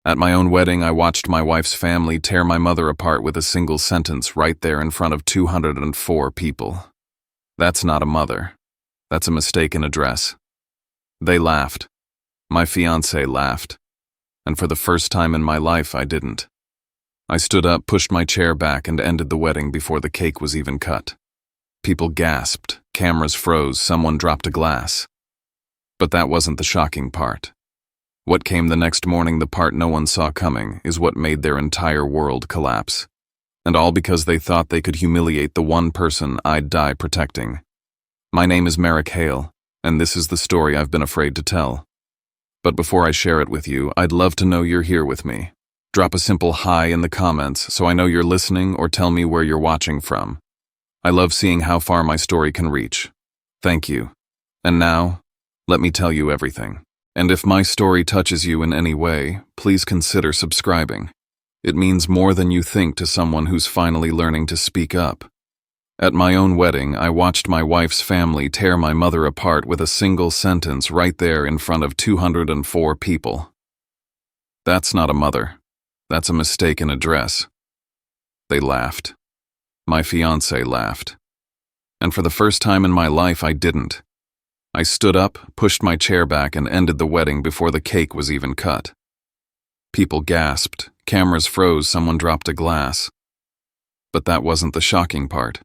At my own wedding, I watched my wife's family tear my mother apart with a single sentence right there in front of 204 people. That's not a mother. That's a mistaken address. They laughed. My fiancé laughed. And for the first time in my life, I didn't. I stood up, pushed my chair back, and ended the wedding before the cake was even cut. People gasped, cameras froze, someone dropped a glass. But that wasn't the shocking part. What came the next morning, the part no one saw coming, is what made their entire world collapse. And all because they thought they could humiliate the one person I'd die protecting. My name is Merrick Hale, and this is the story I've been afraid to tell. But before I share it with you, I'd love to know you're here with me. Drop a simple hi in the comments so I know you're listening, or tell me where you're watching from. I love seeing how far my story can reach. Thank you. And now, let me tell you everything. And if my story touches you in any way, please consider subscribing. It means more than you think to someone who's finally learning to speak up. At my own wedding, I watched my wife's family tear my mother apart with a single sentence right there in front of 204 people. That's not a mother. That's a mistaken address. They laughed. My fiancé laughed. And for the first time in my life, I didn't. I stood up, pushed my chair back, and ended the wedding before the cake was even cut. People gasped, cameras froze, someone dropped a glass. But that wasn't the shocking part.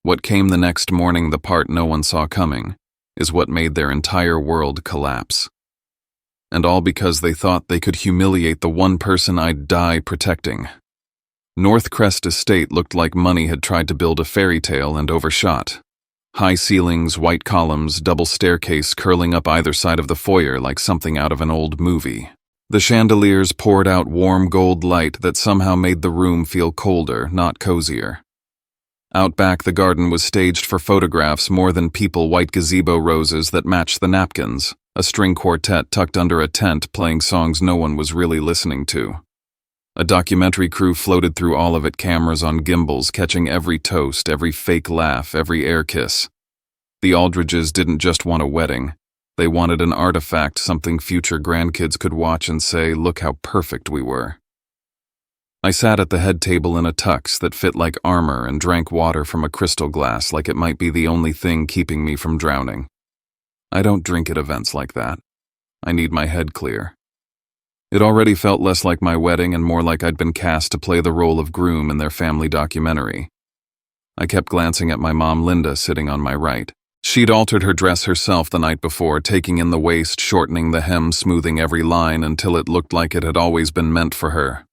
What came the next morning, the part no one saw coming, is what made their entire world collapse. And all because they thought they could humiliate the one person I'd die protecting. North Crest Estate looked like money had tried to build a fairy tale and overshot. High ceilings, white columns, double staircase curling up either side of the foyer like something out of an old movie. The chandeliers poured out warm gold light that somehow made the room feel colder, not cozier. Out back, the garden was staged for photographs more than people, white gazebo roses that matched the napkins, a string quartet tucked under a tent playing songs no one was really listening to. A documentary crew floated through all of it, cameras on gimbals catching every toast, every fake laugh, every air kiss. The Aldridges didn't just want a wedding. They wanted an artifact, something future grandkids could watch and say, look how perfect we were. I sat at the head table in a tux that fit like armor and drank water from a crystal glass like it might be the only thing keeping me from drowning. I don't drink at events like that. I need my head clear. It already felt less like my wedding and more like I'd been cast to play the role of groom in their family documentary. I kept glancing at my mom, Linda, sitting on my right. She'd altered her dress herself the night before, taking in the waist, shortening the hem, smoothing every line until it looked like it had always been meant for her.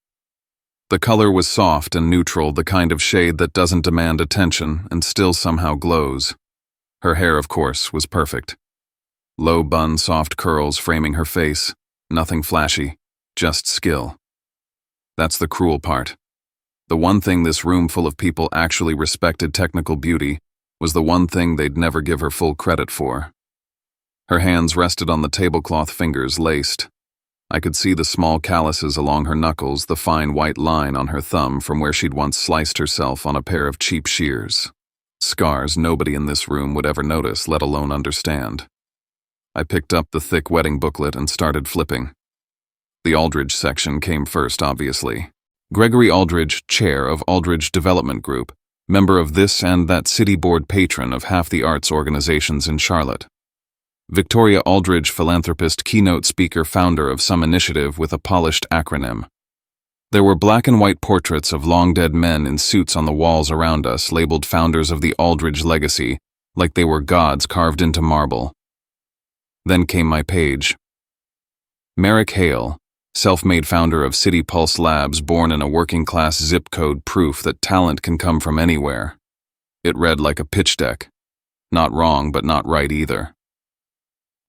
The color was soft and neutral, the kind of shade that doesn't demand attention and still somehow glows. Her hair, of course, was perfect. Low bun, soft curls framing her face. Nothing flashy, just skill. That's the cruel part. The one thing this room full of people actually respected, technical beauty, was the one thing they'd never give her full credit for. Her hands rested on the tablecloth, fingers laced. I could see the small calluses along her knuckles, the fine white line on her thumb from where she'd once sliced herself on a pair of cheap shears. Scars nobody in this room would ever notice, let alone understand. I picked up the thick wedding booklet and started flipping. The Aldridge section came first, obviously. Gregory Aldridge, chair of Aldridge Development Group, member of this and that city board, patron of half the arts organizations in Charlotte. Victoria Aldridge, philanthropist, keynote speaker, founder of some initiative with a polished acronym. There were black and white portraits of long-dead men in suits on the walls around us, labeled founders of the Aldridge legacy, like they were gods carved into marble. Then came my page. Merrick Hale, self-made founder of City Pulse Labs, born in a working-class zip code, proof that talent can come from anywhere. It read like a pitch deck. Not wrong, but not right either.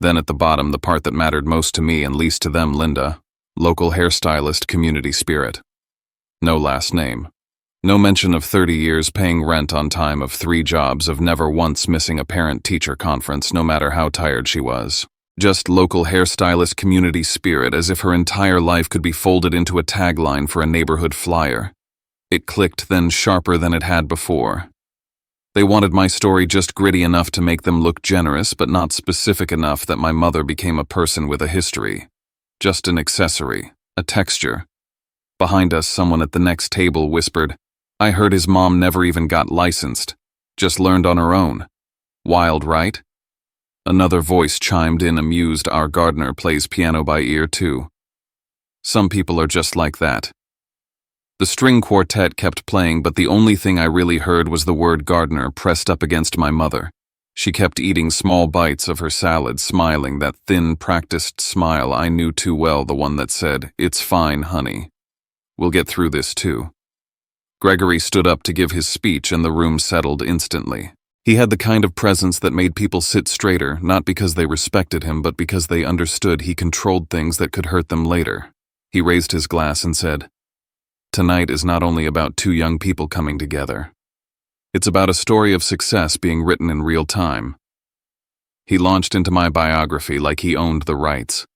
Then at the bottom, the part that mattered most to me and least to them, Linda, local hairstylist, community spirit. No last name. No mention of 30 years paying rent on time, of 3 jobs, of never once missing a parent-teacher conference, no matter how tired she was. Just local hairstylist, community spirit, as if her entire life could be folded into a tagline for a neighborhood flyer. It clicked then, sharper than it had before. They wanted my story just gritty enough to make them look generous, but not specific enough that my mother became a person with a history. Just an accessory, a texture. Behind us, someone at the next table whispered, "I heard his mom never even got licensed, just learned on her own. Wild, right?" Another voice chimed in, amused. "Our gardener plays piano by ear, too." Some people are just like that. The string quartet kept playing, but the only thing I really heard was the word gardener pressed up against my mother. She kept eating small bites of her salad, smiling, that thin, practiced smile I knew too well, the one that said, "It's fine, honey. We'll get through this too." Gregory stood up to give his speech, and the room settled instantly. He had the kind of presence that made people sit straighter, not because they respected him, but because they understood he controlled things that could hurt them later. He raised his glass and said, "Tonight is not only about two young people coming together. It's about a story of success being written in real time." He launched into my biography like he owned the rights.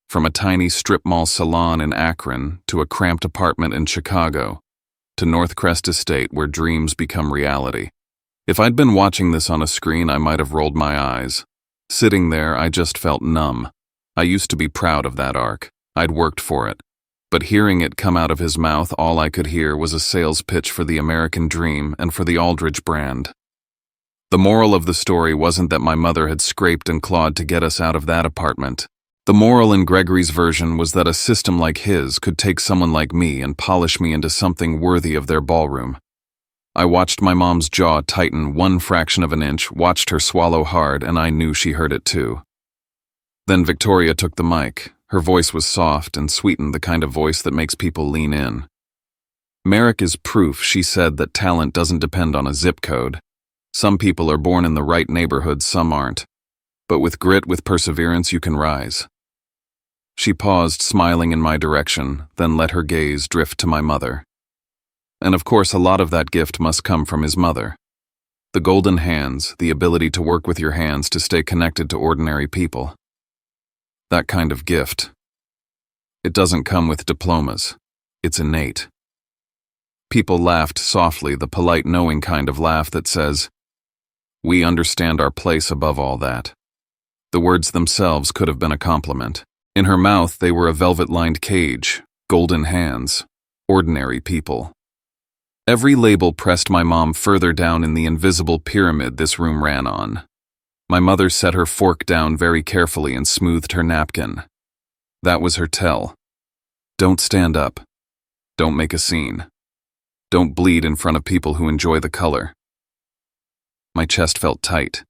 From a tiny strip mall salon in Akron to a cramped apartment in Chicago to North Crest Estate where dreams become reality. If I'd been watching this on a screen, I might have rolled my eyes. Sitting there, I just felt numb. I used to be proud of that arc. I'd worked for it. But hearing it come out of his mouth, all I could hear was a sales pitch for the American dream and for the Aldridge brand. The moral of the story wasn't that my mother had scraped and clawed to get us out of that apartment. The moral in Gregory's version was that a system like his could take someone like me and polish me into something worthy of their ballroom. I watched my mom's jaw tighten 1/fraction of an inch, watched her swallow hard, and I knew she heard it too. Then Victoria took the mic. Her voice was soft and sweetened, the kind of voice that makes people lean in. "Merrick is proof," she said, "that talent doesn't depend on a zip code. Some people are born in the right neighborhood, some aren't. But with grit, with perseverance, you can rise." She paused, smiling in my direction, then let her gaze drift to my mother. And of course, a lot of that gift must come from his mother. The golden hands, the ability to work with your hands to stay connected to ordinary people. That kind of gift. It doesn't come with diplomas. It's innate. People laughed softly, the polite, knowing kind of laugh that says, "We understand our place above all that." The words themselves could have been a compliment. In her mouth, they were a velvet-lined cage, golden hands, ordinary people. Every label pressed my mom further down in the invisible pyramid this room ran on. My mother set her fork down very carefully and smoothed her napkin. That was her tell. Don't stand up. Don't make a scene. Don't bleed in front of people who enjoy the color. My chest felt tight.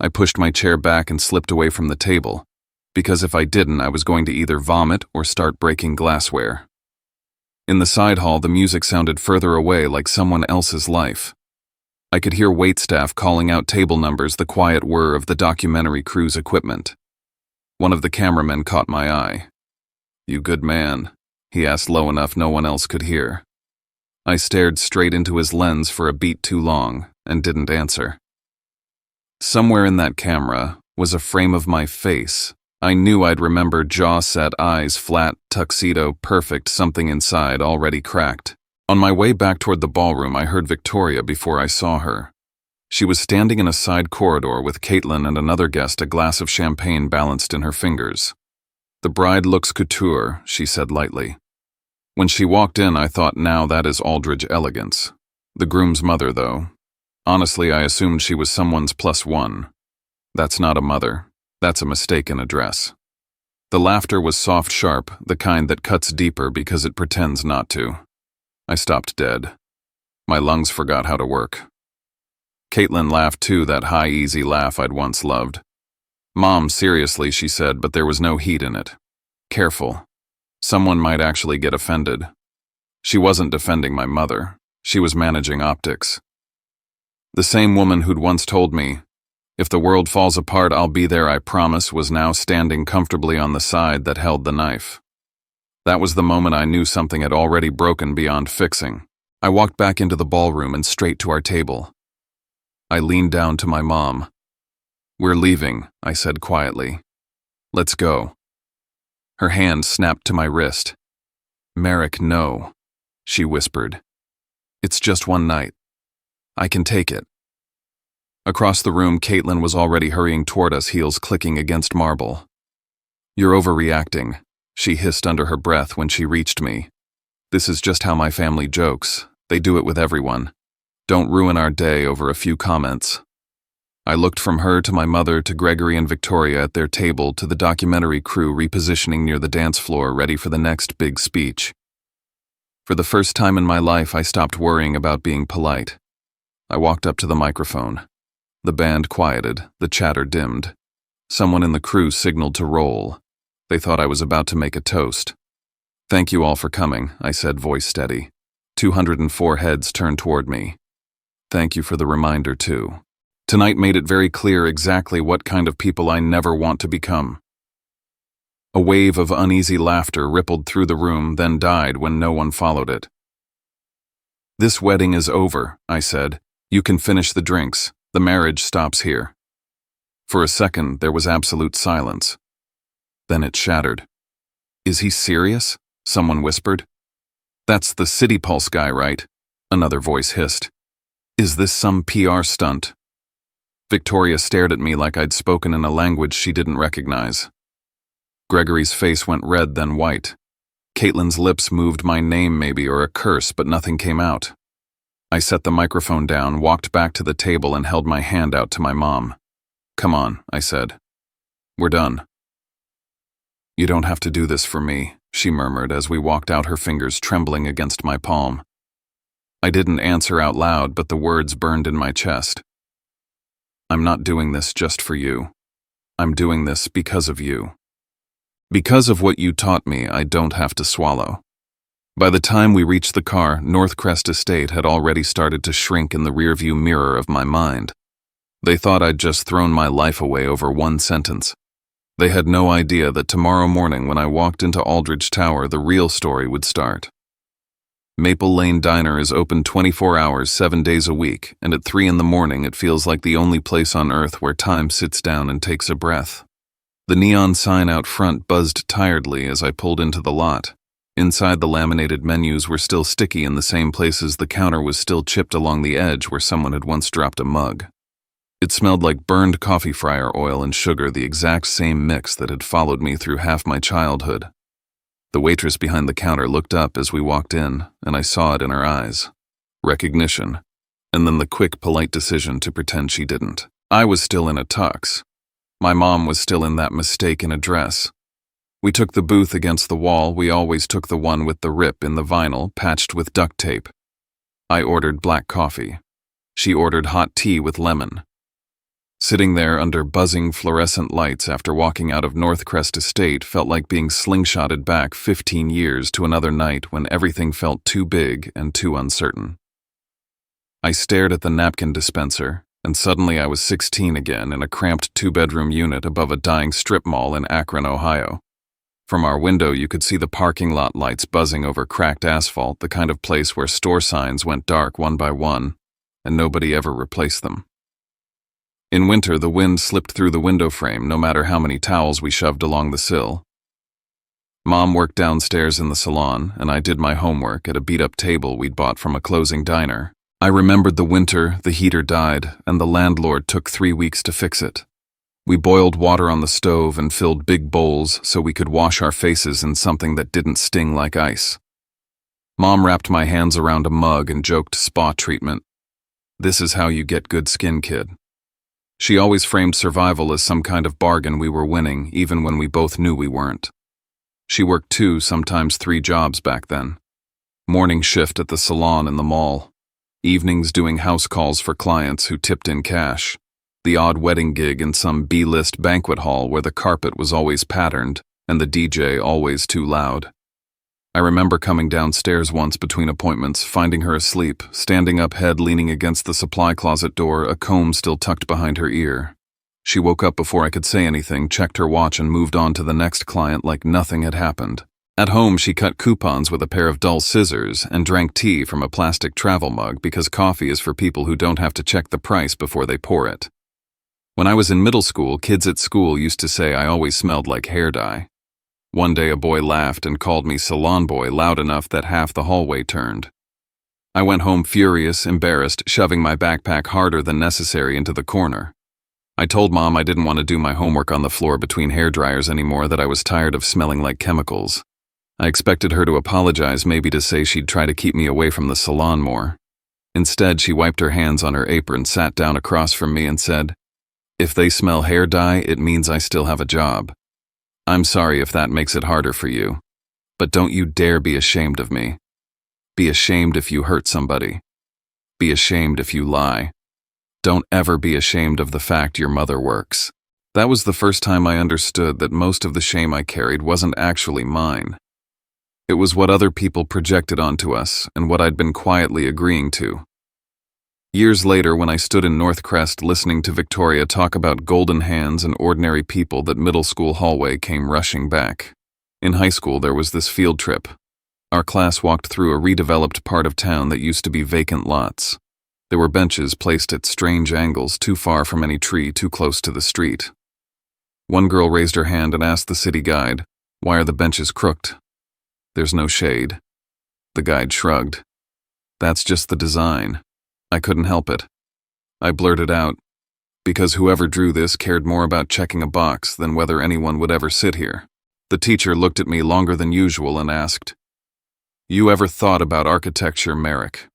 I pushed my chair back and slipped away from the table, because if I didn't, I was going to either vomit or start breaking glassware. In the side hall, the music sounded further away, like someone else's life. I could hear waitstaff calling out table numbers, the quiet whir of the documentary crew's equipment. One of the cameramen caught my eye. "You good man?" he asked low enough no one else could hear. I stared straight into his lens for a beat too long and didn't answer. Somewhere in that camera was a frame of my face. I knew I'd remember, jaw set, eyes flat, tuxedo perfect, something inside already cracked. On my way back toward the ballroom, I heard Victoria before I saw her. She was standing in a side corridor with Caitlin and another guest, a glass of champagne balanced in her fingers. "The bride looks couture," she said lightly. When she walked in, I thought, now that is Aldridge elegance. The groom's mother, though. Honestly, I assumed she was someone's +1. That's not a mother. That's a mistaken address. The laughter was soft, sharp, the kind that cuts deeper because it pretends not to. I stopped dead. My lungs forgot how to work. Caitlin laughed too, that high, easy laugh I'd once loved. "Mom, seriously," she said, but there was no heat in it. "Careful. Someone might actually get offended." She wasn't defending my mother. She was managing optics. The same woman who'd once told me, "If the world falls apart, I'll be there, I promise," was now standing comfortably on the side that held the knife. That was the moment I knew something had already broken beyond fixing. I walked back into the ballroom and straight to our table. I leaned down to my mom. "We're leaving," I said quietly. "Let's go." Her hand snapped to my wrist. "Merrick, no," she whispered. "It's just one night. I can take it." Across the room, Caitlin was already hurrying toward us, heels clicking against marble. "You're overreacting. she hissed under her breath when she reached me. This is just how my family jokes. They do it with everyone. Don't ruin our day over a few comments. I looked from her to my mother to Gregory and Victoria at their table to the documentary crew repositioning near the dance floor ready for the next big speech. For the first time in my life, I stopped worrying about being polite. I walked up to the microphone. The band quieted, the chatter dimmed. Someone in the crew signaled to roll. They thought I was about to make a toast. Thank you all for coming, I said, voice steady. 204 heads turned toward me. Thank you for the reminder, too. Tonight made it very clear exactly what kind of people I never want to become. A wave of uneasy laughter rippled through the room, then died when no one followed it. This wedding is over, I said. You can finish the drinks. The marriage stops here. For a second, there was absolute silence. Then it shattered. Is he serious? Someone whispered. That's the City Pulse guy, right? Another voice hissed. Is this some PR stunt? Victoria stared at me like I'd spoken in a language she didn't recognize. Gregory's face went red, then white. Caitlin's lips moved my name maybe or a curse, but nothing came out. I set the microphone down, walked back to the table and held my hand out to my mom. Come on, I said. We're done. You don't have to do this for me, she murmured as we walked out, her fingers trembling against my palm. I didn't answer out loud, but the words burned in my chest. I'm not doing this just for you. I'm doing this because of you. Because of what you taught me, I don't have to swallow. By the time we reached the car, Northcrest Estate had already started to shrink in the rearview mirror of my mind. They thought I'd just thrown my life away over one sentence. They had no idea that tomorrow morning when I walked into Aldridge Tower, the real story would start. Maple Lane Diner is open 24 hours, 7 days a week, and at 3 in the morning it feels like the only place on earth where time sits down and takes a breath. The neon sign out front buzzed tiredly as I pulled into the lot. Inside, the laminated menus were still sticky in the same places the counter was still chipped along the edge where someone had once dropped a mug. It smelled like burned coffee fryer oil and sugar, the exact same mix that had followed me through half my childhood. The waitress behind the counter looked up as we walked in, and I saw it in her eyes. Recognition, and then the quick, polite decision to pretend she didn't. I was still in a tux. My mom was still in that mistaken dress. We took the booth against the wall. We always took the one with the rip in the vinyl, patched with duct tape. I ordered black coffee. She ordered hot tea with lemon. Sitting there under buzzing fluorescent lights after walking out of Northcrest Estate felt like being slingshotted back 15 years to another night when everything felt too big and too uncertain. I stared at the napkin dispenser, and suddenly I was 16 again in a cramped 2-bedroom unit above a dying strip mall in Akron, Ohio. From our window you could see the parking lot lights buzzing over cracked asphalt, the kind of place where store signs went dark one by one, and nobody ever replaced them. In winter, the wind slipped through the window frame no matter how many towels we shoved along the sill. Mom worked downstairs in the salon, and I did my homework at a beat-up table we'd bought from a closing diner. I remembered the winter, the heater died, and the landlord took 3 weeks to fix it. We boiled water on the stove and filled big bowls so we could wash our faces in something that didn't sting like ice. Mom wrapped my hands around a mug and joked spa treatment. This is how you get good skin, kid. She always framed survival as some kind of bargain we were winning, even when we both knew we weren't. She worked 2, sometimes 3 jobs back then. Morning shift at the salon in the mall. Evenings doing house calls for clients who tipped in cash. The odd wedding gig in some B-list banquet hall where the carpet was always patterned and the DJ always too loud. I remember coming downstairs once between appointments, finding her asleep, standing up, head leaning against the supply closet door, a comb still tucked behind her ear. She woke up before I could say anything, checked her watch, and moved on to the next client like nothing had happened. At home, she cut coupons with a pair of dull scissors and drank tea from a plastic travel mug because coffee is for people who don't have to check the price before they pour it. When I was in middle school, kids at school used to say I always smelled like hair dye. One day a boy laughed and called me salon boy loud enough that half the hallway turned. I went home furious, embarrassed, shoving my backpack harder than necessary into the corner. I told Mom I didn't want to do my homework on the floor between hair dryers anymore, that I was tired of smelling like chemicals. I expected her to apologize, maybe to say she'd try to keep me away from the salon more. Instead, she wiped her hands on her apron, sat down across from me and said, "If they smell hair dye, it means I still have a job. I'm sorry if that makes it harder for you. But don't you dare be ashamed of me. Be ashamed if you hurt somebody. Be ashamed if you lie. Don't ever be ashamed of the fact your mother works." That was the first time I understood that most of the shame I carried wasn't actually mine. It was what other people projected onto us and what I'd been quietly agreeing to. Years later, when I stood in North Crest listening to Victoria talk about golden hands and ordinary people, that middle school hallway came rushing back. In high school, there was this field trip. Our class walked through a redeveloped part of town that used to be vacant lots. There were benches placed at strange angles, too far from any tree, too close to the street. One girl raised her hand and asked the city guide, "Why are the benches crooked?" "There's no shade." The guide shrugged. "That's just the design." I couldn't help it. I blurted out, "Because whoever drew this cared more about checking a box than whether anyone would ever sit here." The teacher looked at me longer than usual and asked, "You ever thought about architecture, Merrick?"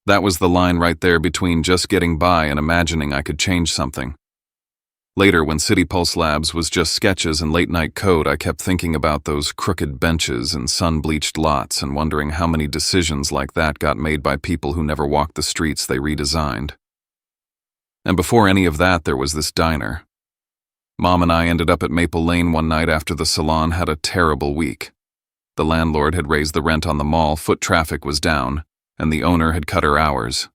That was the line right there between just getting by and imagining I could change something. Later, when City Pulse Labs was just sketches and late-night code, I kept thinking about those crooked benches and sun-bleached lots and wondering how many decisions like that got made by people who never walked the streets they redesigned. And before any of that, there was this diner. Mom and I ended up at Maple Lane one night after the salon had a terrible week. The landlord had raised the rent on the mall, foot traffic was down, and the owner had cut her hours.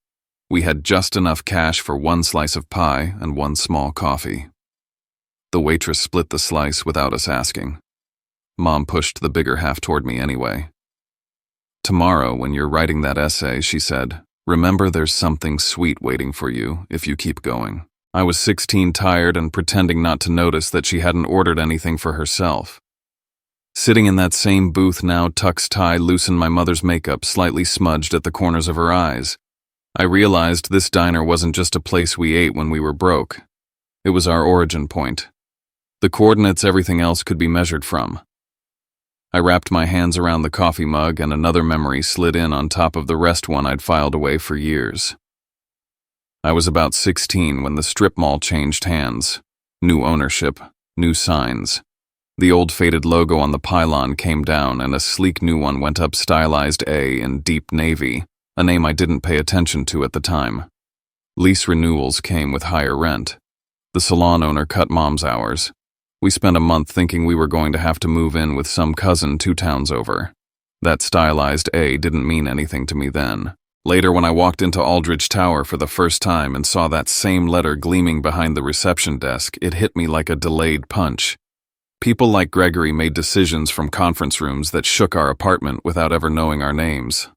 We had just enough cash for one slice of pie and one small coffee. The waitress split the slice without us asking. Mom pushed the bigger half toward me anyway. "Tomorrow, when you're writing that essay," she said, "remember there's something sweet waiting for you if you keep going." I was 16, tired and pretending not to notice that she hadn't ordered anything for herself. Sitting in that same booth now, tux tie loosened my mother's makeup, slightly smudged at the corners of her eyes. I realized this diner wasn't just a place we ate when we were broke. It was our origin point. The coordinates everything else could be measured from. I wrapped my hands around the coffee mug and another memory slid in on top of the rest one I'd filed away for years. I was about 16 when the strip mall changed hands. New ownership, new signs. The old faded logo on the pylon came down and a sleek new one went up, stylized A in deep navy, a name I didn't pay attention to at the time. Lease renewals came with higher rent. The salon owner cut Mom's hours. We spent a month thinking we were going to have to move in with some cousin 2 towns over. That stylized A didn't mean anything to me then. Later, when I walked into Aldridge Tower for the first time and saw that same letter gleaming behind the reception desk, it hit me like a delayed punch. People like Gregory made decisions from conference rooms that shook our apartment without ever knowing our names.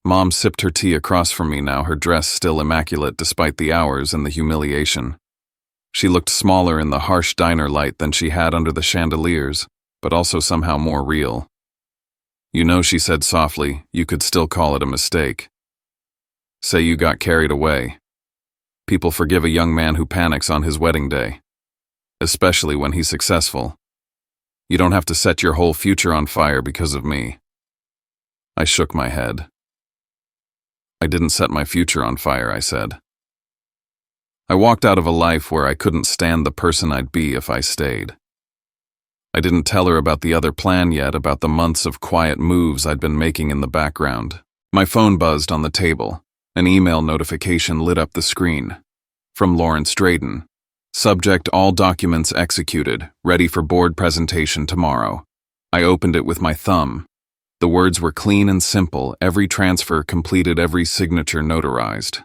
Mom sipped her tea across from me now, her dress still immaculate despite the hours and the humiliation. She looked smaller in the harsh diner light than she had under the chandeliers, but also somehow more real. "You know," she said softly, "you could still call it a mistake. Say you got carried away. People forgive a young man who panics on his wedding day, especially when he's successful. You don't have to set your whole future on fire because of me." I shook my head. "I didn't set my future on fire," I said. I walked out of a life where I couldn't stand the person I'd be if I stayed. I didn't tell her about the other plan yet, about the months of quiet moves I'd been making in the background. My phone buzzed on the table. An email notification lit up the screen. From Lawrence Drayden. Subject: all documents executed, ready for board presentation tomorrow. I opened it with my thumb. The words were clean and simple, every transfer completed, every signature notarized.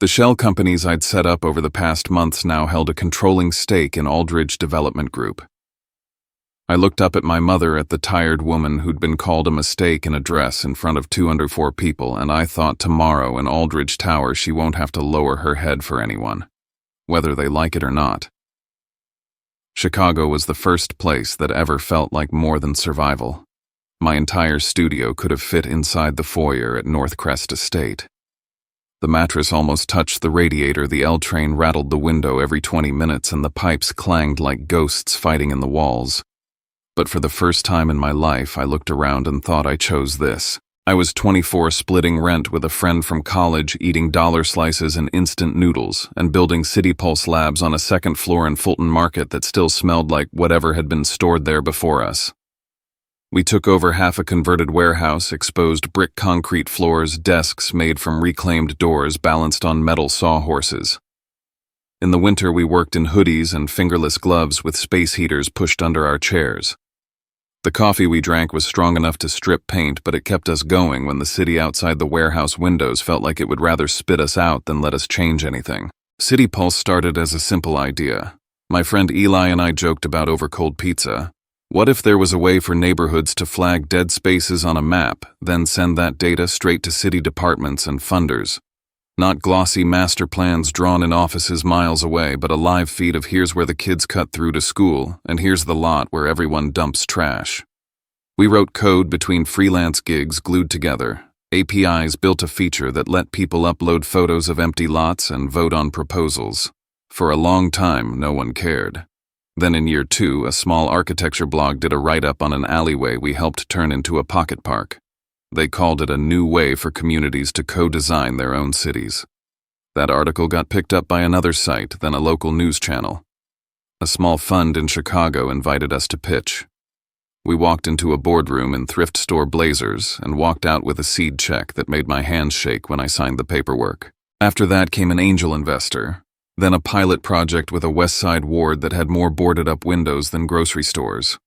The shell companies I'd set up over the past months now held a controlling stake in Aldridge Development Group. I looked up at my mother, at the tired woman who'd been called a mistake in a dress in front of 204 people, and I thought tomorrow in Aldridge Tower she won't have to lower her head for anyone, whether they like it or not. Chicago was the first place that ever felt like more than survival. My entire studio could have fit inside the foyer at North Crest Estate. The mattress almost touched the radiator, the L train rattled the window every 20 minutes, and the pipes clanged like ghosts fighting in the walls. But for the first time in my life, I looked around and thought I chose this. I was 24, splitting rent with a friend from college, eating dollar slices and instant noodles, and building City Pulse labs on a second floor in Fulton Market that still smelled like whatever had been stored there before us. We took over half a converted warehouse, exposed brick concrete floors, desks made from reclaimed doors balanced on metal sawhorses. In the winter, we worked in hoodies and fingerless gloves with space heaters pushed under our chairs. The coffee we drank was strong enough to strip paint, but it kept us going when the city outside the warehouse windows felt like it would rather spit us out than let us change anything. City Pulse started as a simple idea. My friend Eli and I joked about over cold pizza. What if there was a way for neighborhoods to flag dead spaces on a map, then send that data straight to city departments and funders? Not glossy master plans drawn in offices miles away, but a live feed of here's where the kids cut through to school, and here's the lot where everyone dumps trash. We wrote code between freelance gigs glued together. APIs built a feature that let people upload photos of empty lots and vote on proposals. For a long time, no one cared. Then in year 2, a small architecture blog did a write-up on an alleyway we helped turn into a pocket park. They called it a new way for communities to co-design their own cities. That article got picked up by another site, then a local news channel. A small fund in Chicago invited us to pitch. We walked into a boardroom in thrift store blazers and walked out with a seed check that made my hands shake when I signed the paperwork. After that came an angel investor, then a pilot project with a West Side ward that had more boarded-up windows than grocery stores.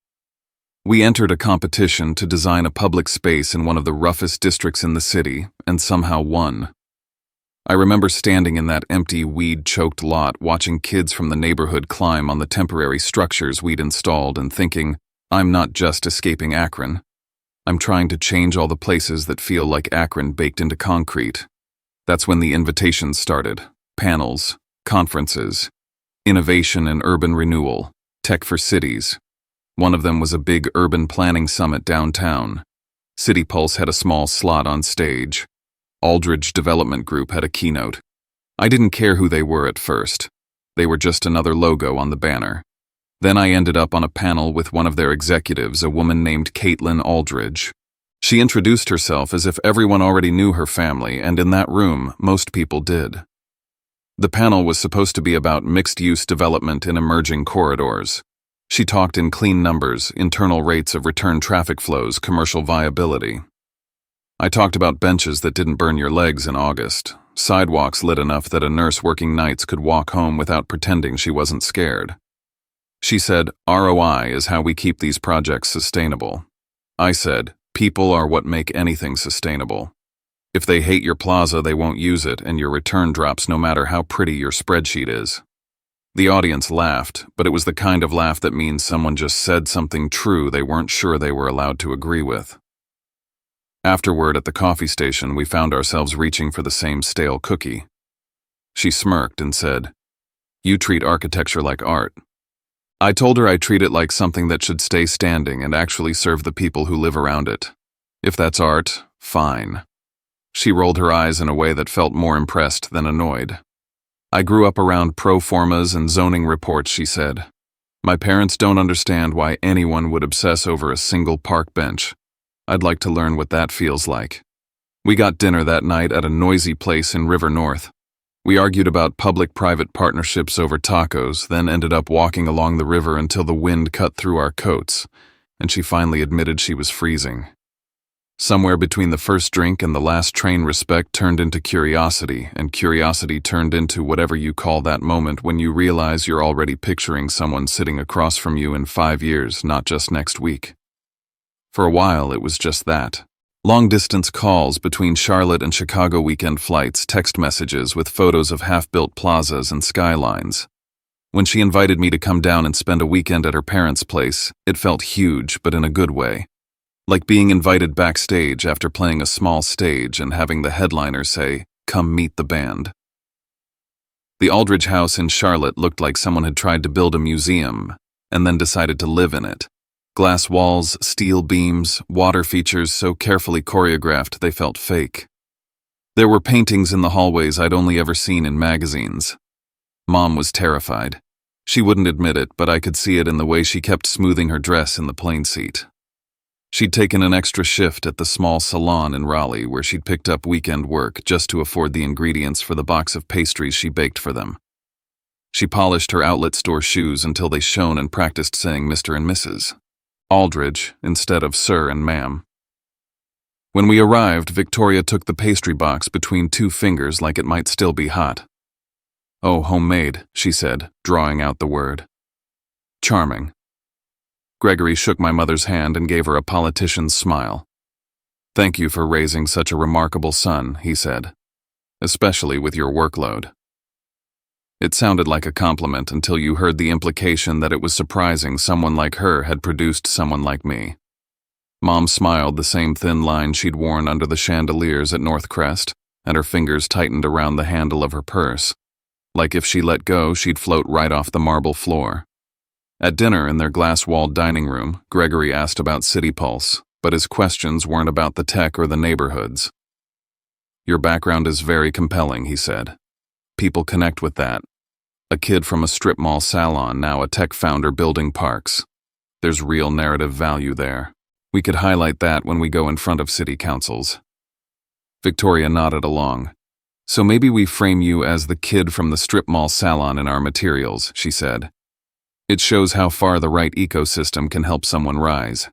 We entered a competition to design a public space in one of the roughest districts in the city, and somehow won. I remember standing in that empty, weed-choked lot watching kids from the neighborhood climb on the temporary structures we'd installed and thinking, I'm not just escaping Akron. I'm trying to change all the places that feel like Akron baked into concrete. That's when the invitations started. Panels, conferences, innovation and urban renewal, tech for cities. One of them was a big urban planning summit downtown. City Pulse had a small slot on stage. Aldridge Development Group had a keynote. I didn't care who they were at first. They were just another logo on the banner. Then I ended up on a panel with one of their executives, a woman named Caitlin Aldridge. She introduced herself as if everyone already knew her family, and in that room, most people did. The panel was supposed to be about mixed-use development in emerging corridors. She talked in clean numbers, internal rates of return traffic flows, commercial viability. I talked about benches that didn't burn your legs in August, sidewalks lit enough that a nurse working nights could walk home without pretending she wasn't scared. She said, ROI is how we keep these projects sustainable. I said, people are what make anything sustainable. If they hate your plaza, they won't use it, and your return drops no matter how pretty your spreadsheet is. The audience laughed, but it was the kind of laugh that means someone just said something true they weren't sure they were allowed to agree with. Afterward, at the coffee station, we found ourselves reaching for the same stale cookie. She smirked and said, You treat architecture like art. I told her I treat it like something that should stay standing and actually serve the people who live around it. If that's art, fine. She rolled her eyes in a way that felt more impressed than annoyed. I grew up around pro formas and zoning reports, she said. My parents don't understand why anyone would obsess over a single park bench. I'd like to learn what that feels like. We got dinner that night at a noisy place in River North. We argued about public-private partnerships over tacos, then ended up walking along the river until the wind cut through our coats, and she finally admitted she was freezing. Somewhere between the first drink and the last train, respect turned into curiosity, and curiosity turned into whatever you call that moment when you realize you're already picturing someone sitting across from you in 5 years, not just next week. For a while, it was just that. Long-distance calls between Charlotte and Chicago weekend flights, text messages with photos of half-built plazas and skylines. When she invited me to come down and spend a weekend at her parents' place, it felt huge, but in a good way. Like being invited backstage after playing a small stage and having the headliner say, "Come meet the band." The Aldridge house in Charlotte looked like someone had tried to build a museum and then decided to live in it. Glass walls, steel beams, water features so carefully choreographed they felt fake. There were paintings in the hallways I'd only ever seen in magazines. Mom was terrified. She wouldn't admit it, but I could see it in the way she kept smoothing her dress in the plane seat. She'd taken an extra shift at the small salon in Raleigh where she'd picked up weekend work just to afford the ingredients for the box of pastries she baked for them. She polished her outlet store shoes until they shone and practiced saying Mr. and Mrs. Aldridge instead of Sir and Ma'am. When we arrived, Victoria took the pastry box between 2 fingers like it might still be hot. "Oh, homemade," she said, drawing out the word. "Charming." Gregory shook my mother's hand and gave her a politician's smile. "Thank you for raising such a remarkable son," he said, "especially with your workload." It sounded like a compliment until you heard the implication that it was surprising someone like her had produced someone like me. Mom smiled the same thin line she'd worn under the chandeliers at North Crest, and her fingers tightened around the handle of her purse. Like if she let go, she'd float right off the marble floor. At dinner in their glass-walled dining room, Gregory asked about City Pulse, but his questions weren't about the tech or the neighborhoods. "Your background is very compelling," he said. "People connect with that. A kid from a strip mall salon, now a tech founder building parks. There's real narrative value there. We could highlight that when we go in front of city councils." Victoria nodded along. "So maybe we frame you as the kid from the strip mall salon in our materials," she said. "It shows how far the right ecosystem can help someone rise."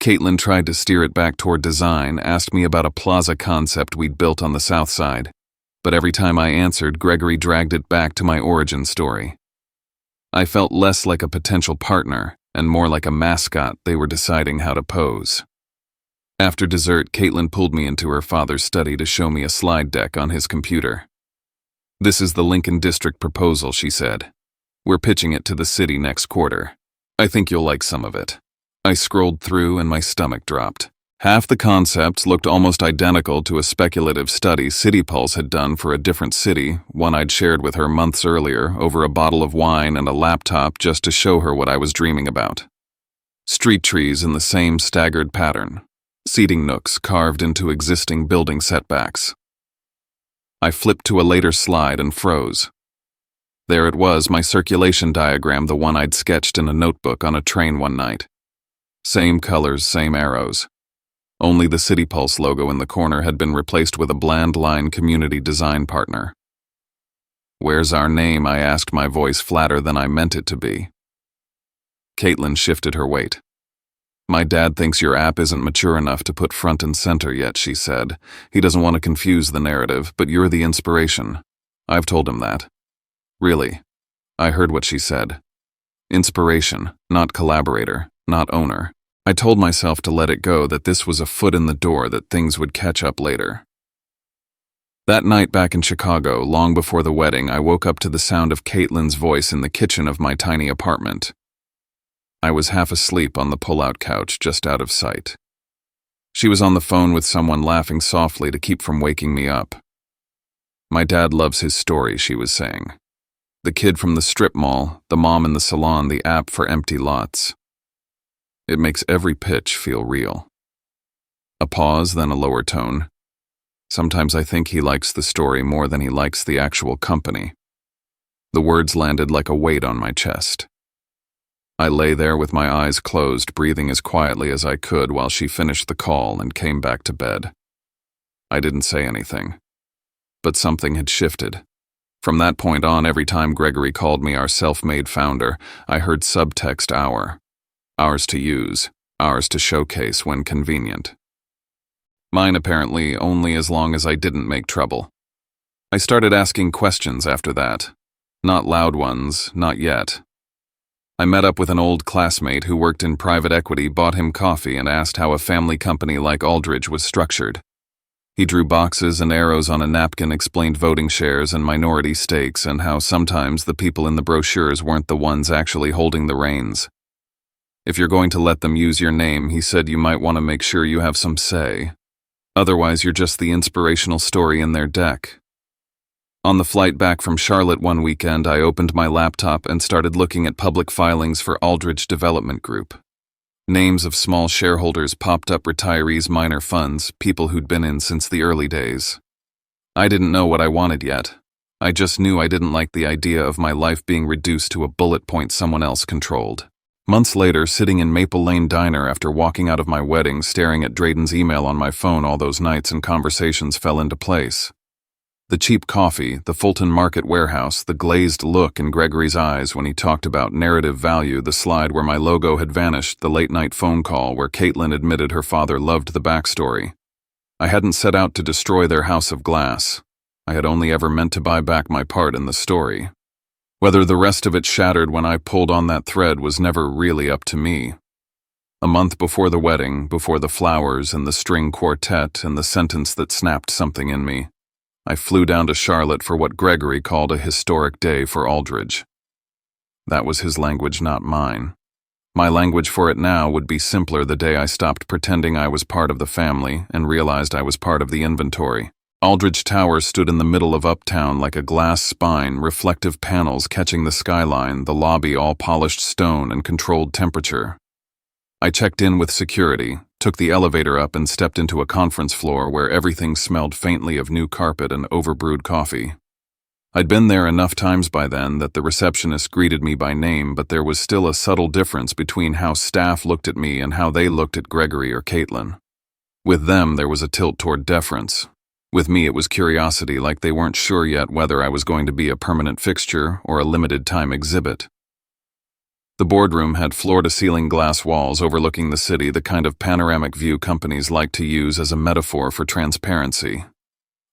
Caitlin tried to steer it back toward design, asked me about a plaza concept we'd built on the south side. But every time I answered, Gregory dragged it back to my origin story. I felt less like a potential partner and more like a mascot they were deciding how to pose. After dessert, Caitlin pulled me into her father's study to show me a slide deck on his computer. "This is the Lincoln District proposal," she said. "We're pitching it to the city next quarter. I think you'll like some of it." I scrolled through and my stomach dropped. Half the concepts looked almost identical to a speculative study City Pulse had done for a different city, one I'd shared with her months earlier over a bottle of wine and a laptop just to show her what I was dreaming about. Street trees in the same staggered pattern. Seating nooks carved into existing building setbacks. I flipped to a later slide and froze. There it was, my circulation diagram, the one I'd sketched in a notebook on a train one night. Same colors, same arrows. Only the City Pulse logo in the corner had been replaced with a bland line community design partner. "Where's our name?" I asked, my voice flatter than I meant it to be. Caitlin shifted her weight. "My dad thinks your app isn't mature enough to put front and center yet," she said. "He doesn't want to confuse the narrative, but you're the inspiration." I've told him that. "Really?" I heard what she said. Inspiration, not collaborator, not owner. I told myself to let it go, that this was a foot in the door, that things would catch up later. That night back in Chicago, long before the wedding, I woke up to the sound of Caitlin's voice in the kitchen of my tiny apartment. I was half asleep on the pull-out couch just out of sight. She was on the phone with someone, laughing softly to keep from waking me up. "My dad loves his story," she was saying. "The kid from the strip mall, the mom in the salon, the app for empty lots. It makes every pitch feel real." A pause, then a lower tone. "Sometimes I think he likes the story more than he likes the actual company." The words landed like a weight on my chest. I lay there with my eyes closed, breathing as quietly as I could while she finished the call and came back to bed. I didn't say anything. But something had shifted. From that point on, every time Gregory called me our self-made founder, I heard subtext our. Ours to use, ours to showcase when convenient. Mine apparently only as long as I didn't make trouble. I started asking questions after that. Not loud ones, not yet. I met up with an old classmate who worked in private equity, bought him coffee, and asked how a family company like Aldridge was structured. He drew boxes and arrows on a napkin, explained voting shares and minority stakes, and how sometimes the people in the brochures weren't the ones actually holding the reins. If you're going to let them use your name, he said, you might want to make sure you have some say. Otherwise, you're just the inspirational story in their deck. On the flight back from Charlotte one weekend, I opened my laptop and started looking at public filings for Aldridge Development Group. Names of small shareholders popped up: retirees, minor funds, people who'd been in since the early days. I didn't know what I wanted yet. I just knew I didn't like the idea of my life being reduced to a bullet point someone else controlled. Months later, sitting in Maple Lane Diner after walking out of my wedding, staring at Drayden's email on my phone all those nights, and conversations fell into place. The cheap coffee, the Fulton Market warehouse, the glazed look in Gregory's eyes when he talked about narrative value, the slide where my logo had vanished, the late-night phone call where Caitlin admitted her father loved the backstory. I hadn't set out to destroy their house of glass. I had only ever meant to buy back my part in the story. Whether the rest of it shattered when I pulled on that thread was never really up to me. A month before the wedding, before the flowers and the string quartet and the sentence that snapped something in me, I flew down to Charlotte for what Gregory called a historic day for Aldridge. That was his language, not mine. My language for it now would be simpler the day I stopped pretending I was part of the family and realized I was part of the inventory. Aldridge Tower stood in the middle of Uptown like a glass spine, reflective panels catching the skyline, the lobby all polished stone and controlled temperature. I checked in with security, took the elevator up and stepped into a conference floor where everything smelled faintly of new carpet and overbrewed coffee. I'd been there enough times by then that the receptionist greeted me by name, but there was still a subtle difference between how staff looked at me and how they looked at Gregory or Caitlin. With them, there was a tilt toward deference. With me, it was curiosity, like they weren't sure yet whether I was going to be a permanent fixture or a limited-time exhibit. The boardroom had floor-to-ceiling glass walls overlooking the city, the kind of panoramic view companies like to use as a metaphor for transparency.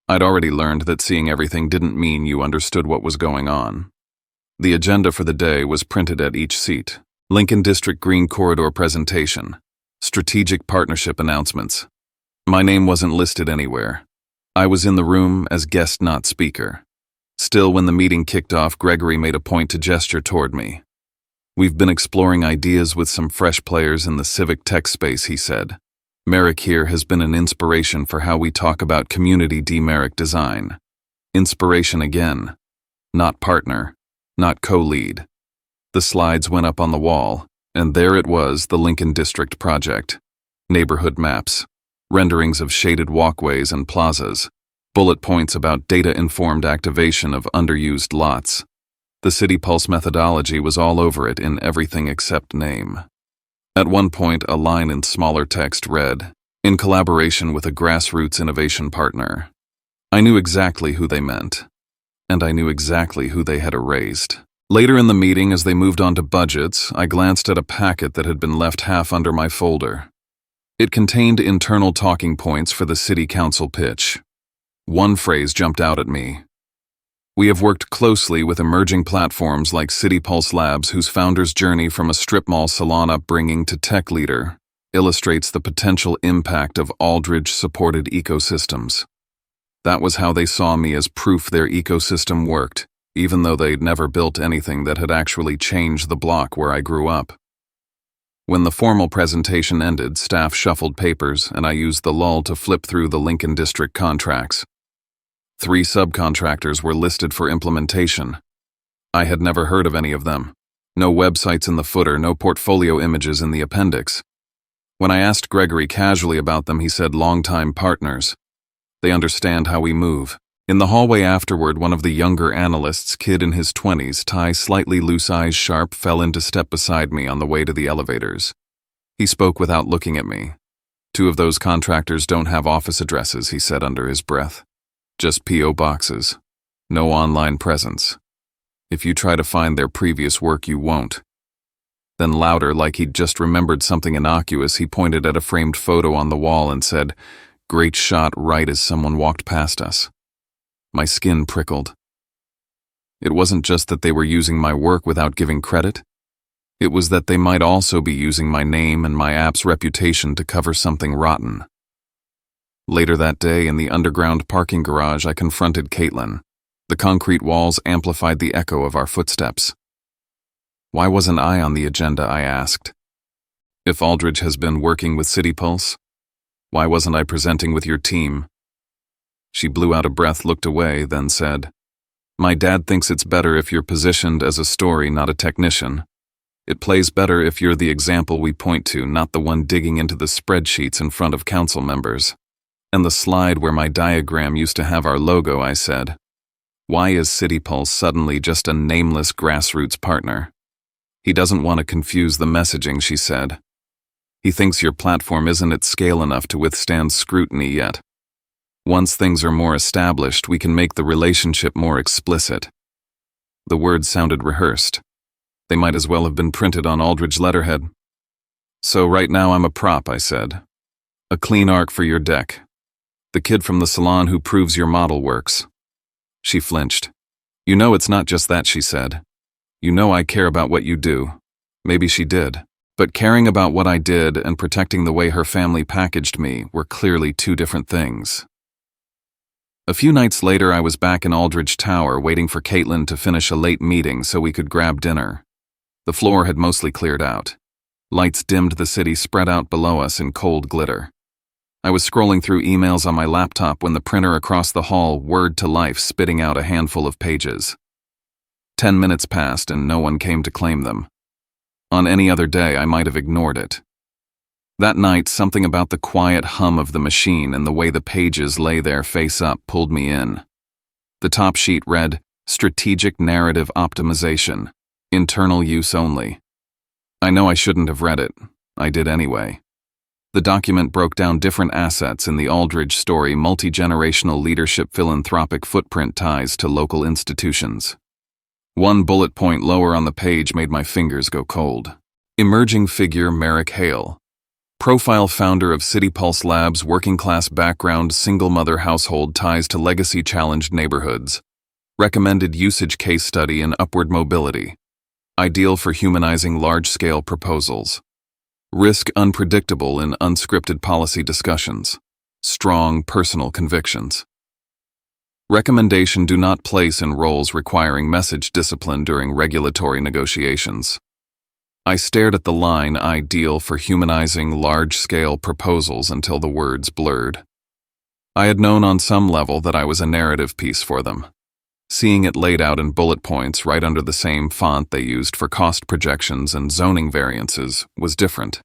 I'd already learned that seeing everything didn't mean you understood what was going on. The agenda for the day was printed at each seat. Lincoln District Green Corridor presentation. Strategic partnership announcements. My name wasn't listed anywhere. I was in the room as guest, not speaker. Still, when the meeting kicked off, Gregory made a point to gesture toward me. "We've been exploring ideas with some fresh players in the civic tech space," he said. "Merrick here has been an inspiration for how we talk about community Merrick design. Inspiration again. Not partner. Not co-lead." The slides went up on the wall, and there it was, the Lincoln District project. Neighborhood maps. Renderings of shaded walkways and plazas. Bullet points about data-informed activation of underused lots. The City Pulse methodology was all over it in everything except name. At one point, a line in smaller text read, "In collaboration with a grassroots innovation partner." I knew exactly who they meant, and I knew exactly who they had erased. Later in the meeting, as they moved on to budgets, I glanced at a packet that had been left half under my folder. It contained internal talking points for the city council pitch. One phrase jumped out at me. "We have worked closely with emerging platforms like City Pulse Labs, whose founder's journey from a strip mall salon upbringing to tech leader illustrates the potential impact of Aldridge-supported ecosystems." That was how they saw me, as proof their ecosystem worked, even though they'd never built anything that had actually changed the block where I grew up. When the formal presentation ended, staff shuffled papers, and I used the lull to flip through the Lincoln District contracts. 3 subcontractors were listed for implementation. I had never heard of any of them. No websites in the footer, no portfolio images in the appendix. When I asked Gregory casually about them, he said, "Longtime partners. They understand how we move." In the hallway afterward, one of the younger analysts, kid in his 20s, tie slightly loose, eyes sharp, fell into step beside me on the way to the elevators. He spoke without looking at me. "2 of those contractors don't have office addresses," he said under his breath. "Just P.O. boxes. No online presence. If you try to find their previous work, you won't." Then louder, like he'd just remembered something innocuous, he pointed at a framed photo on the wall and said, "Great shot," right as someone walked past us. My skin prickled. It wasn't just that they were using my work without giving credit. It was that they might also be using my name and my app's reputation to cover something rotten. Later that day, in the underground parking garage, I confronted Caitlin. The concrete walls amplified the echo of our footsteps. "Why wasn't I on the agenda?" I asked. "If Aldridge has been working with City Pulse, why wasn't I presenting with your team?" She blew out a breath, looked away, then said, "My dad thinks it's better if you're positioned as a story, not a technician. It plays better if you're the example we point to, not the one digging into the spreadsheets in front of council members." And the slide where my diagram used to have our logo, I said. Why is CityPulse suddenly just a nameless grassroots partner? He doesn't want to confuse the messaging, she said. He thinks your platform isn't at scale enough to withstand scrutiny yet. Once things are more established, we can make the relationship more explicit. The words sounded rehearsed. They might as well have been printed on Aldridge letterhead. So right now I'm a prop, I said. A clean arc for your deck. The kid from the salon who proves your model works. She flinched. You know it's not just that, she said. You know I care about what you do. Maybe she did. But caring about what I did and protecting the way her family packaged me were clearly two different things. A few nights later, I was back in Aldridge Tower waiting for Caitlin to finish a late meeting so we could grab dinner. The floor had mostly cleared out. Lights dimmed the city spread out below us in cold glitter. I was scrolling through emails on my laptop when the printer across the hall whirred to life, spitting out a handful of pages. 10 minutes passed and no one came to claim them. On any other day, I might have ignored it. That night, something about the quiet hum of the machine and the way the pages lay there face up pulled me in. The top sheet read, Strategic Narrative Optimization, Internal Use Only. I know I shouldn't have read it. I did anyway. The document broke down different assets in the Aldridge story, multi-generational leadership, philanthropic footprint, ties to local institutions. One bullet point lower on the page made my fingers go cold. Emerging figure Merrick Hale. Profile founder of CityPulse Labs, working class background, single mother household, ties to legacy challenged neighborhoods. Recommended usage case study in upward mobility. Ideal for humanizing large-scale proposals. Risk unpredictable in unscripted policy discussions. Strong personal convictions. Recommendation: do not place in roles requiring message discipline during regulatory negotiations. I stared at the line, ideal for humanizing large-scale proposals, until the words blurred. I had known on some level that I was a narrative piece for them. Seeing it laid out in bullet points right under the same font they used for cost projections and zoning variances was different.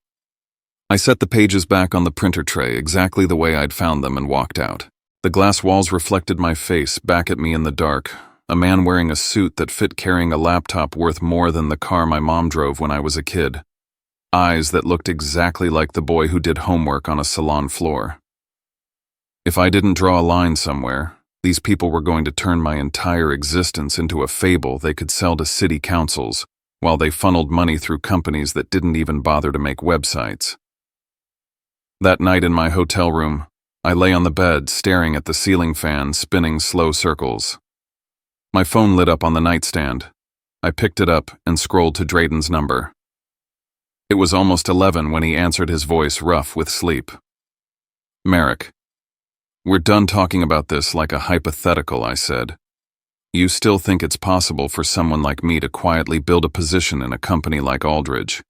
I set the pages back on the printer tray exactly the way I'd found them and walked out. The glass walls reflected my face back at me in the dark, a man wearing a suit that fit, carrying a laptop worth more than the car my mom drove when I was a kid. Eyes that looked exactly like the boy who did homework on a salon floor. If I didn't draw a line somewhere, these people were going to turn my entire existence into a fable they could sell to city councils, while they funneled money through companies that didn't even bother to make websites. That night in my hotel room, I lay on the bed staring at the ceiling fan spinning slow circles. My phone lit up on the nightstand. I picked it up and scrolled to Drayden's number. It was almost 11 when he answered, his voice rough with sleep. Merrick. We're done talking about this like a hypothetical, I said. You still think it's possible for someone like me to quietly build a position in a company like Aldridge?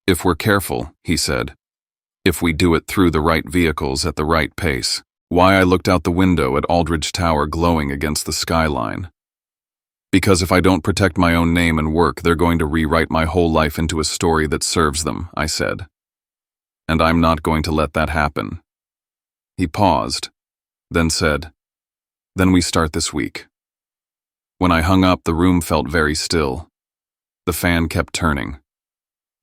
If we're careful, he said. If we do it through the right vehicles at the right pace. Why? I looked out the window at Aldridge Tower glowing against the skyline. Because if I don't protect my own name and work, they're going to rewrite my whole life into a story that serves them, I said. And I'm not going to let that happen. He paused, then said, Then we start this week. When I hung up, the room felt very still. The fan kept turning.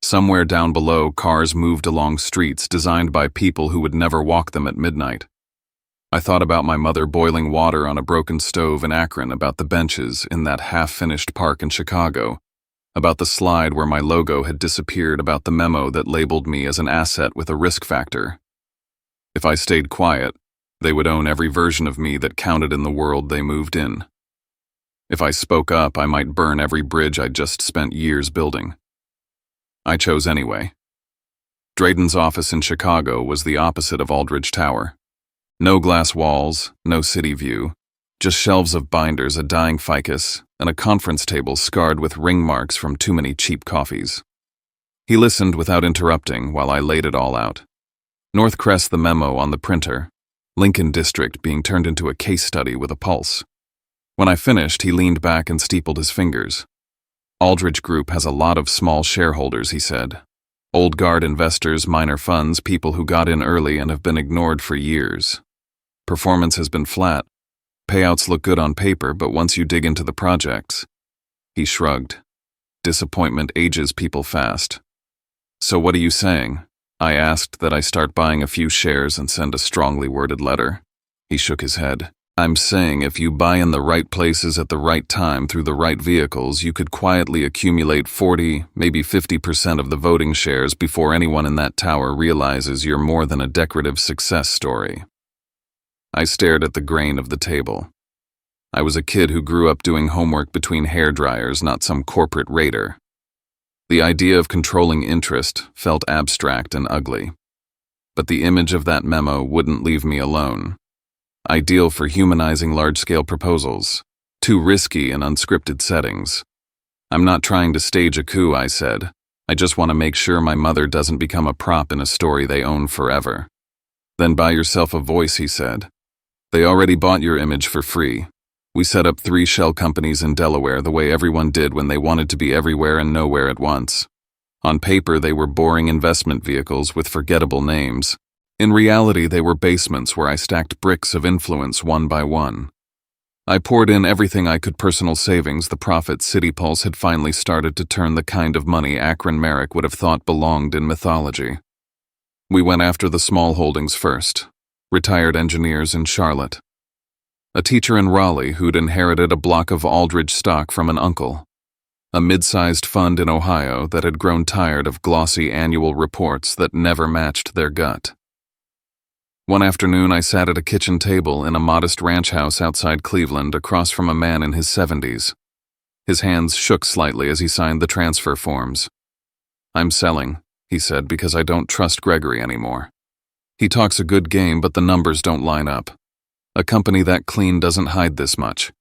Somewhere down below, cars moved along streets designed by people who would never walk them at midnight. I thought about my mother boiling water on a broken stove in Akron, about the benches in that half-finished park in Chicago, about the slide where my logo had disappeared, about the memo that labeled me as an asset with a risk factor. If I stayed quiet, they would own every version of me that counted in the world they moved in. If I spoke up, I might burn every bridge I'd just spent years building. I chose anyway. Drayden's office in Chicago was the opposite of Aldridge Tower. No glass walls, no city view, just shelves of binders, a dying ficus, and a conference table scarred with ring marks from too many cheap coffees. He listened without interrupting while I laid it all out. North Crest, the memo on the printer, Lincoln District being turned into a case study with a pulse. When I finished, he leaned back and steepled his fingers. Aldridge Group has a lot of small shareholders, he said. Old guard investors, minor funds, people who got in early and have been ignored for years. Performance has been flat. Payouts look good on paper, but once you dig into the projects..." He shrugged. Disappointment ages people fast. "So what are you saying?" I asked that I start buying a few shares and send a strongly worded letter. He shook his head. "I'm saying if you buy in the right places at the right time through the right vehicles, you could quietly accumulate 40, maybe 50% of the voting shares before anyone in that tower realizes you're more than a decorative success story." I stared at the grain of the table. I was a kid who grew up doing homework between hairdryers, not some corporate raider. The idea of controlling interest felt abstract and ugly. But the image of that memo wouldn't leave me alone. Ideal for humanizing large-scale proposals. Too risky in unscripted settings. "I'm not trying to stage a coup," I said. "I just want to make sure my mother doesn't become a prop in a story they own forever." "Then buy yourself a voice," he said. "They already bought your image for free. We set up 3 shell companies in Delaware the way everyone did when they wanted to be everywhere and nowhere at once. On paper, they were boring investment vehicles with forgettable names. In reality, they were basements where I stacked bricks of influence one by one. I poured in everything I could, personal savings, the profits. City Pulse had finally started to turn the kind of money Akron Merrick would have thought belonged in mythology. We went after the small holdings first. Retired engineers in Charlotte. A teacher in Raleigh who'd inherited a block of Aldridge stock from an uncle. A mid-sized fund in Ohio that had grown tired of glossy annual reports that never matched their gut. One afternoon, I sat at a kitchen table in a modest ranch house outside Cleveland across from a man in his 70s. His hands shook slightly as he signed the transfer forms. "I'm selling," he said, "because I don't trust Gregory anymore. He talks a good game, but the numbers don't line up. A company that clean doesn't hide this much."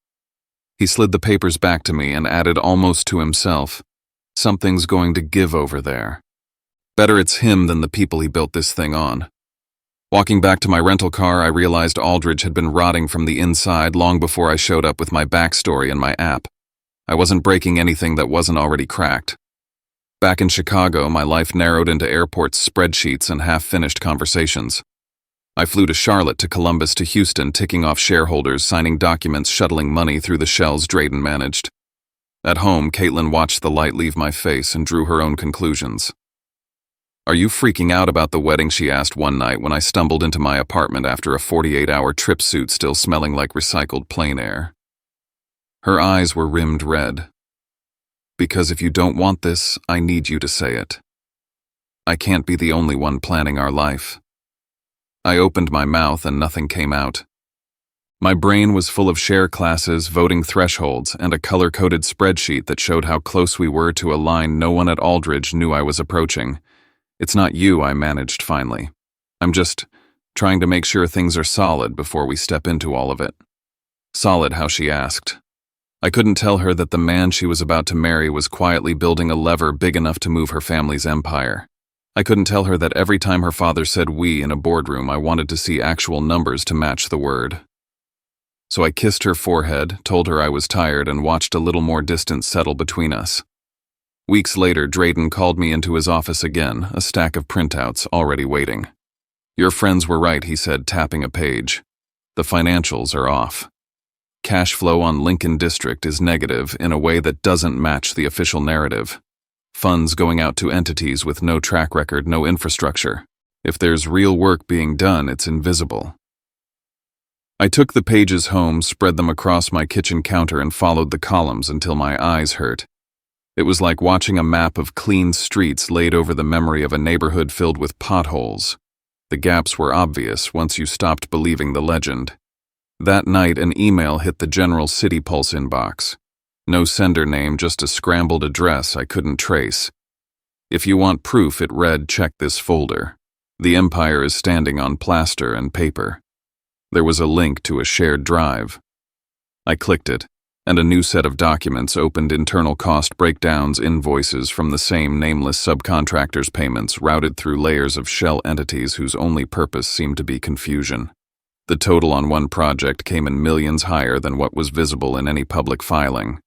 He slid the papers back to me and added almost to himself, "Something's going to give over there. Better it's him than the people he built this thing on." Walking back to my rental car, I realized Aldridge had been rotting from the inside long before I showed up with my backstory and my app. I wasn't breaking anything that wasn't already cracked. Back in Chicago, my life narrowed into airports, spreadsheets, and half-finished conversations. I flew to Charlotte, to Columbus, to Houston, ticking off shareholders, signing documents, shuttling money through the shells Drayden managed. At home, Caitlin watched the light leave my face and drew her own conclusions. "Are you freaking out about the wedding?" she asked one night when I stumbled into my apartment after a 48-hour trip suit still smelling like recycled plane air. Her eyes were rimmed red. "Because if you don't want this, I need you to say it. I can't be the only one planning our life." I opened my mouth and nothing came out. My brain was full of share classes, voting thresholds, and a color-coded spreadsheet that showed how close we were to a line no one at Aldridge knew I was approaching. "It's not you," I managed finally. "I'm just trying to make sure things are solid before we step into all of it." "Solid how?" she asked. I couldn't tell her that the man she was about to marry was quietly building a lever big enough to move her family's empire. I couldn't tell her that every time her father said "we" in a boardroom, I wanted to see actual numbers to match the word. So I kissed her forehead, told her I was tired, and watched a little more distance settle between us. Weeks later, Drayden called me into his office again, a stack of printouts already waiting. "Your friends were right," he said, tapping a page. "The financials are off. Cash flow on Lincoln District is negative in a way that doesn't match the official narrative. Funds going out to entities with no track record, no infrastructure. If there's real work being done, it's invisible." I took the pages home, spread them across my kitchen counter, and followed the columns until my eyes hurt. It was like watching a map of clean streets laid over the memory of a neighborhood filled with potholes. The gaps were obvious once you stopped believing the legend. That night, an email hit the general City Pulse inbox. No sender name, just a scrambled address I couldn't trace. "If you want proof," it read, "check this folder. The empire is standing on plaster and paper." There was a link to a shared drive. I clicked it, and a new set of documents opened. Internal cost breakdowns, invoices from the same nameless subcontractors' payments routed through layers of shell entities whose only purpose seemed to be confusion. The total on one project came in millions higher than what was visible in any public filing.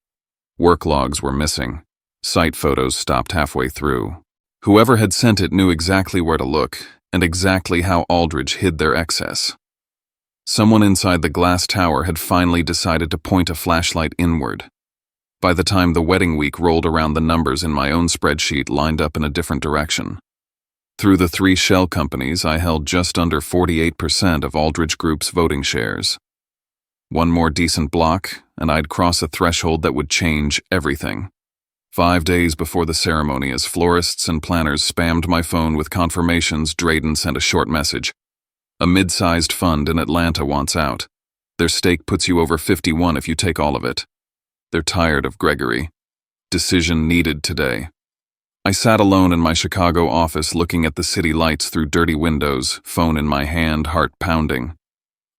Work logs were missing. Site photos stopped halfway through. Whoever had sent it knew exactly where to look and exactly how Aldridge hid their excess. Someone inside the glass tower had finally decided to point a flashlight inward. By the time the wedding week rolled around, the numbers in my own spreadsheet lined up in a different direction. Through the 3 shell companies, I held just under 48% of Aldrich Group's voting shares. One more decent block, and I'd cross a threshold that would change everything. 5 days before the ceremony, as florists and planners spammed my phone with confirmations, Drayden sent a short message. A mid-sized fund in Atlanta wants out. Their stake puts you over 51 if you take all of it. They're tired of Gregory. Decision needed today. I sat alone in my Chicago office looking at the city lights through dirty windows, phone in my hand, heart pounding.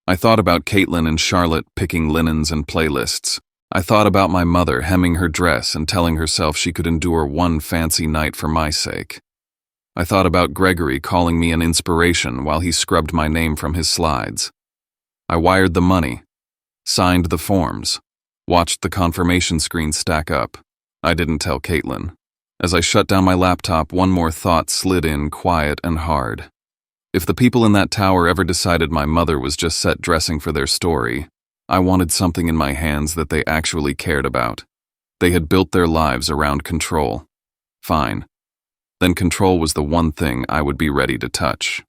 I thought about Caitlin and Charlotte picking linens and playlists. I thought about my mother hemming her dress and telling herself she could endure one fancy night for my sake. I thought about Gregory calling me an inspiration while he scrubbed my name from his slides. I wired the money, signed the forms, watched the confirmation screen stack up. I didn't tell Caitlin. As I shut down my laptop, one more thought slid in, quiet and hard. If the people in that tower ever decided my mother was just set dressing for their story, I wanted something in my hands that they actually cared about. They had built their lives around control. Fine. Then control was the one thing I would be ready to touch.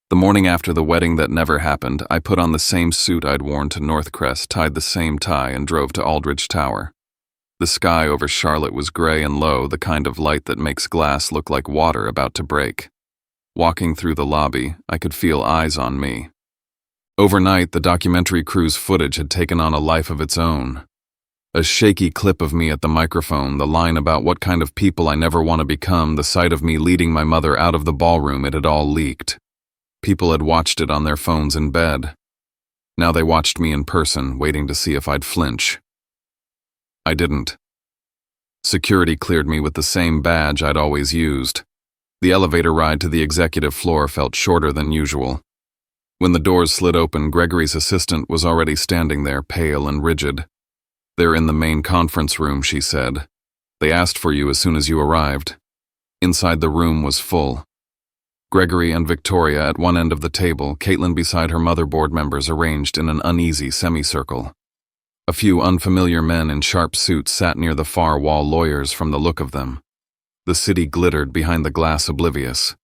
The morning after the wedding that never happened, I put on the same suit I'd worn to Northcrest, tied the same tie, and drove to Aldrich Tower. The sky over Charlotte was gray and low, the kind of light that makes glass look like water about to break. Walking through the lobby, I could feel eyes on me. Overnight, the documentary crew's footage had taken on a life of its own. A shaky clip of me at the microphone, the line about what kind of people I never want to become, the sight of me leading my mother out of the ballroom, it had all leaked. People had watched it on their phones in bed. Now they watched me in person, waiting to see if I'd flinch. I didn't. Security cleared me with the same badge I'd always used. The elevator ride to the executive floor felt shorter than usual. When the doors slid open, Gregory's assistant was already standing there, pale and rigid. "They're in the main conference room," she said. "They asked for you as soon as you arrived." Inside the room was full. Gregory and Victoria at one end of the table, Caitlin beside her mother, board members arranged in an uneasy semicircle. A few unfamiliar men in sharp suits sat near the far wall, lawyers from the look of them. The city glittered behind the glass, oblivious.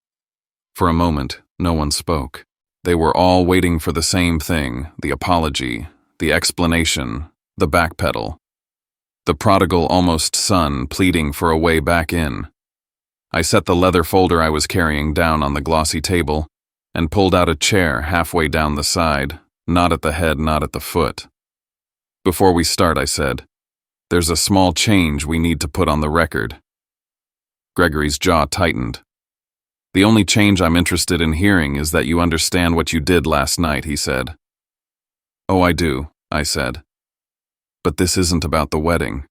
For a moment, no one spoke. They were all waiting for the same thing, the apology, the explanation, the backpedal. The prodigal almost son pleading for a way back in. I set the leather folder I was carrying down on the glossy table and pulled out a chair halfway down the side, not at the head, not at the foot. "Before we start," I said, "there's a small change we need to put on the record." Gregory's jaw tightened. "The only change I'm interested in hearing is that you understand what you did last night," he said. "Oh, I do," I said. "But this isn't about the wedding."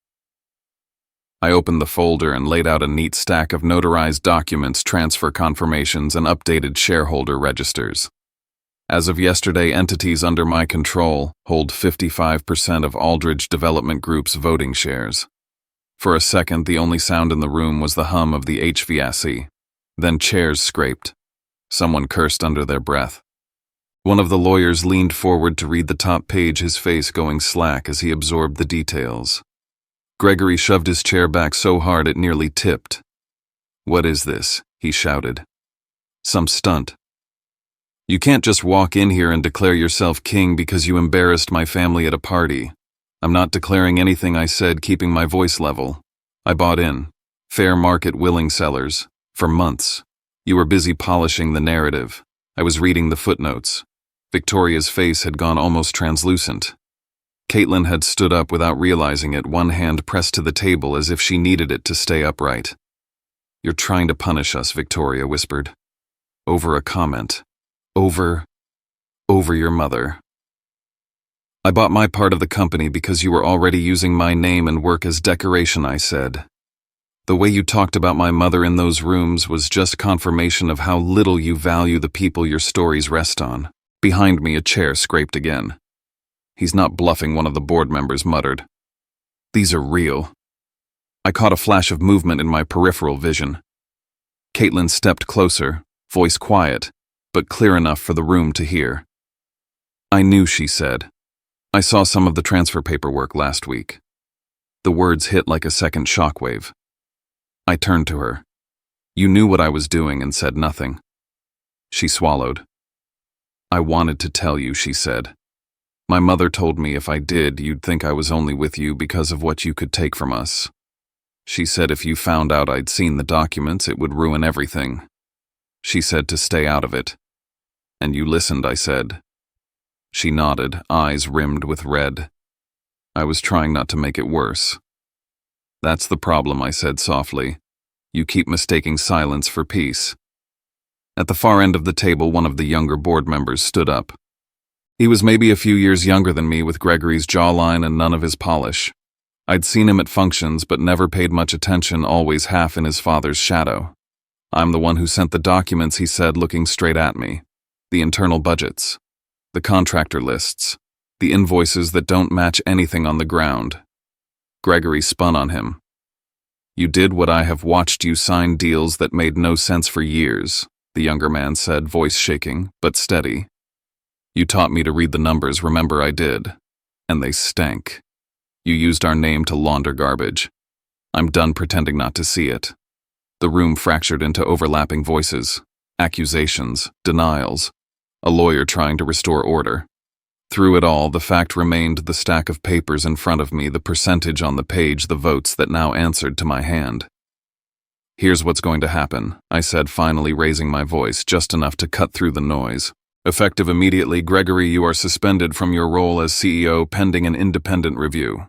I opened the folder and laid out a neat stack of notarized documents, transfer confirmations, and updated shareholder registers. As of yesterday, entities under my control hold 55% of Aldridge Development Group's voting shares. For a second, the only sound in the room was the hum of the HVAC. Then chairs scraped. Someone cursed under their breath. One of the lawyers leaned forward to read the top page, his face going slack as he absorbed the details. Gregory shoved his chair back so hard it nearly tipped. "What is this?" he shouted. "Some stunt. You can't just walk in here and declare yourself king because you embarrassed my family at a party. I'm not declaring anything," I said, keeping my voice level. "I bought in. Fair market willing sellers. For months. You were busy polishing the narrative. I was reading the footnotes." Victoria's face had gone almost translucent. Caitlin had stood up without realizing it, one hand pressed to the table as if she needed it to stay upright. "You're trying to punish us," Victoria whispered. "Over a comment. Over your mother. I bought my part of the company because you were already using my name and work as decoration," I said. "The way you talked about my mother in those rooms was just confirmation of how little you value the people your stories rest on." Behind me, a chair scraped again. "He's not bluffing," one of the board members muttered. "These are real." I caught a flash of movement in my peripheral vision. Caitlin stepped closer, voice quiet, but clear enough for the room to hear. "I knew," she said. "I saw some of the transfer paperwork last week." The words hit like a second shockwave. I turned to her. "You knew what I was doing and said nothing." She swallowed. "I wanted to tell you," she said. "My mother told me if I did, you'd think I was only with you because of what you could take from us. She said if you found out I'd seen the documents, it would ruin everything. She said to stay out of it." "And you listened," I said. She nodded, eyes rimmed with red. "I was trying not to make it worse." "That's the problem," I said softly. "You keep mistaking silence for peace." At the far end of the table, one of the younger board members stood up. He was maybe a few years younger than me, with Gregory's jawline and none of his polish. I'd seen him at functions but never paid much attention, always half in his father's shadow. "I'm the one who sent the documents," he said, looking straight at me. "The internal budgets, the contractor lists, the invoices that don't match anything on the ground." Gregory spun on him. "You did what I have watched you sign, deals that made no sense for years," the younger man said, voice shaking, but steady. "You taught me to read the numbers, remember I did. And they stank. You used our name to launder garbage. I'm done pretending not to see it." The room fractured into overlapping voices, accusations, denials, a lawyer trying to restore order. Through it all, the fact remained: the stack of papers in front of me, the percentage on the page, the votes that now answered to my hand. "Here's what's going to happen," I said, finally raising my voice just enough to cut through the noise. "Effective immediately, Gregory, you are suspended from your role as CEO pending an independent review.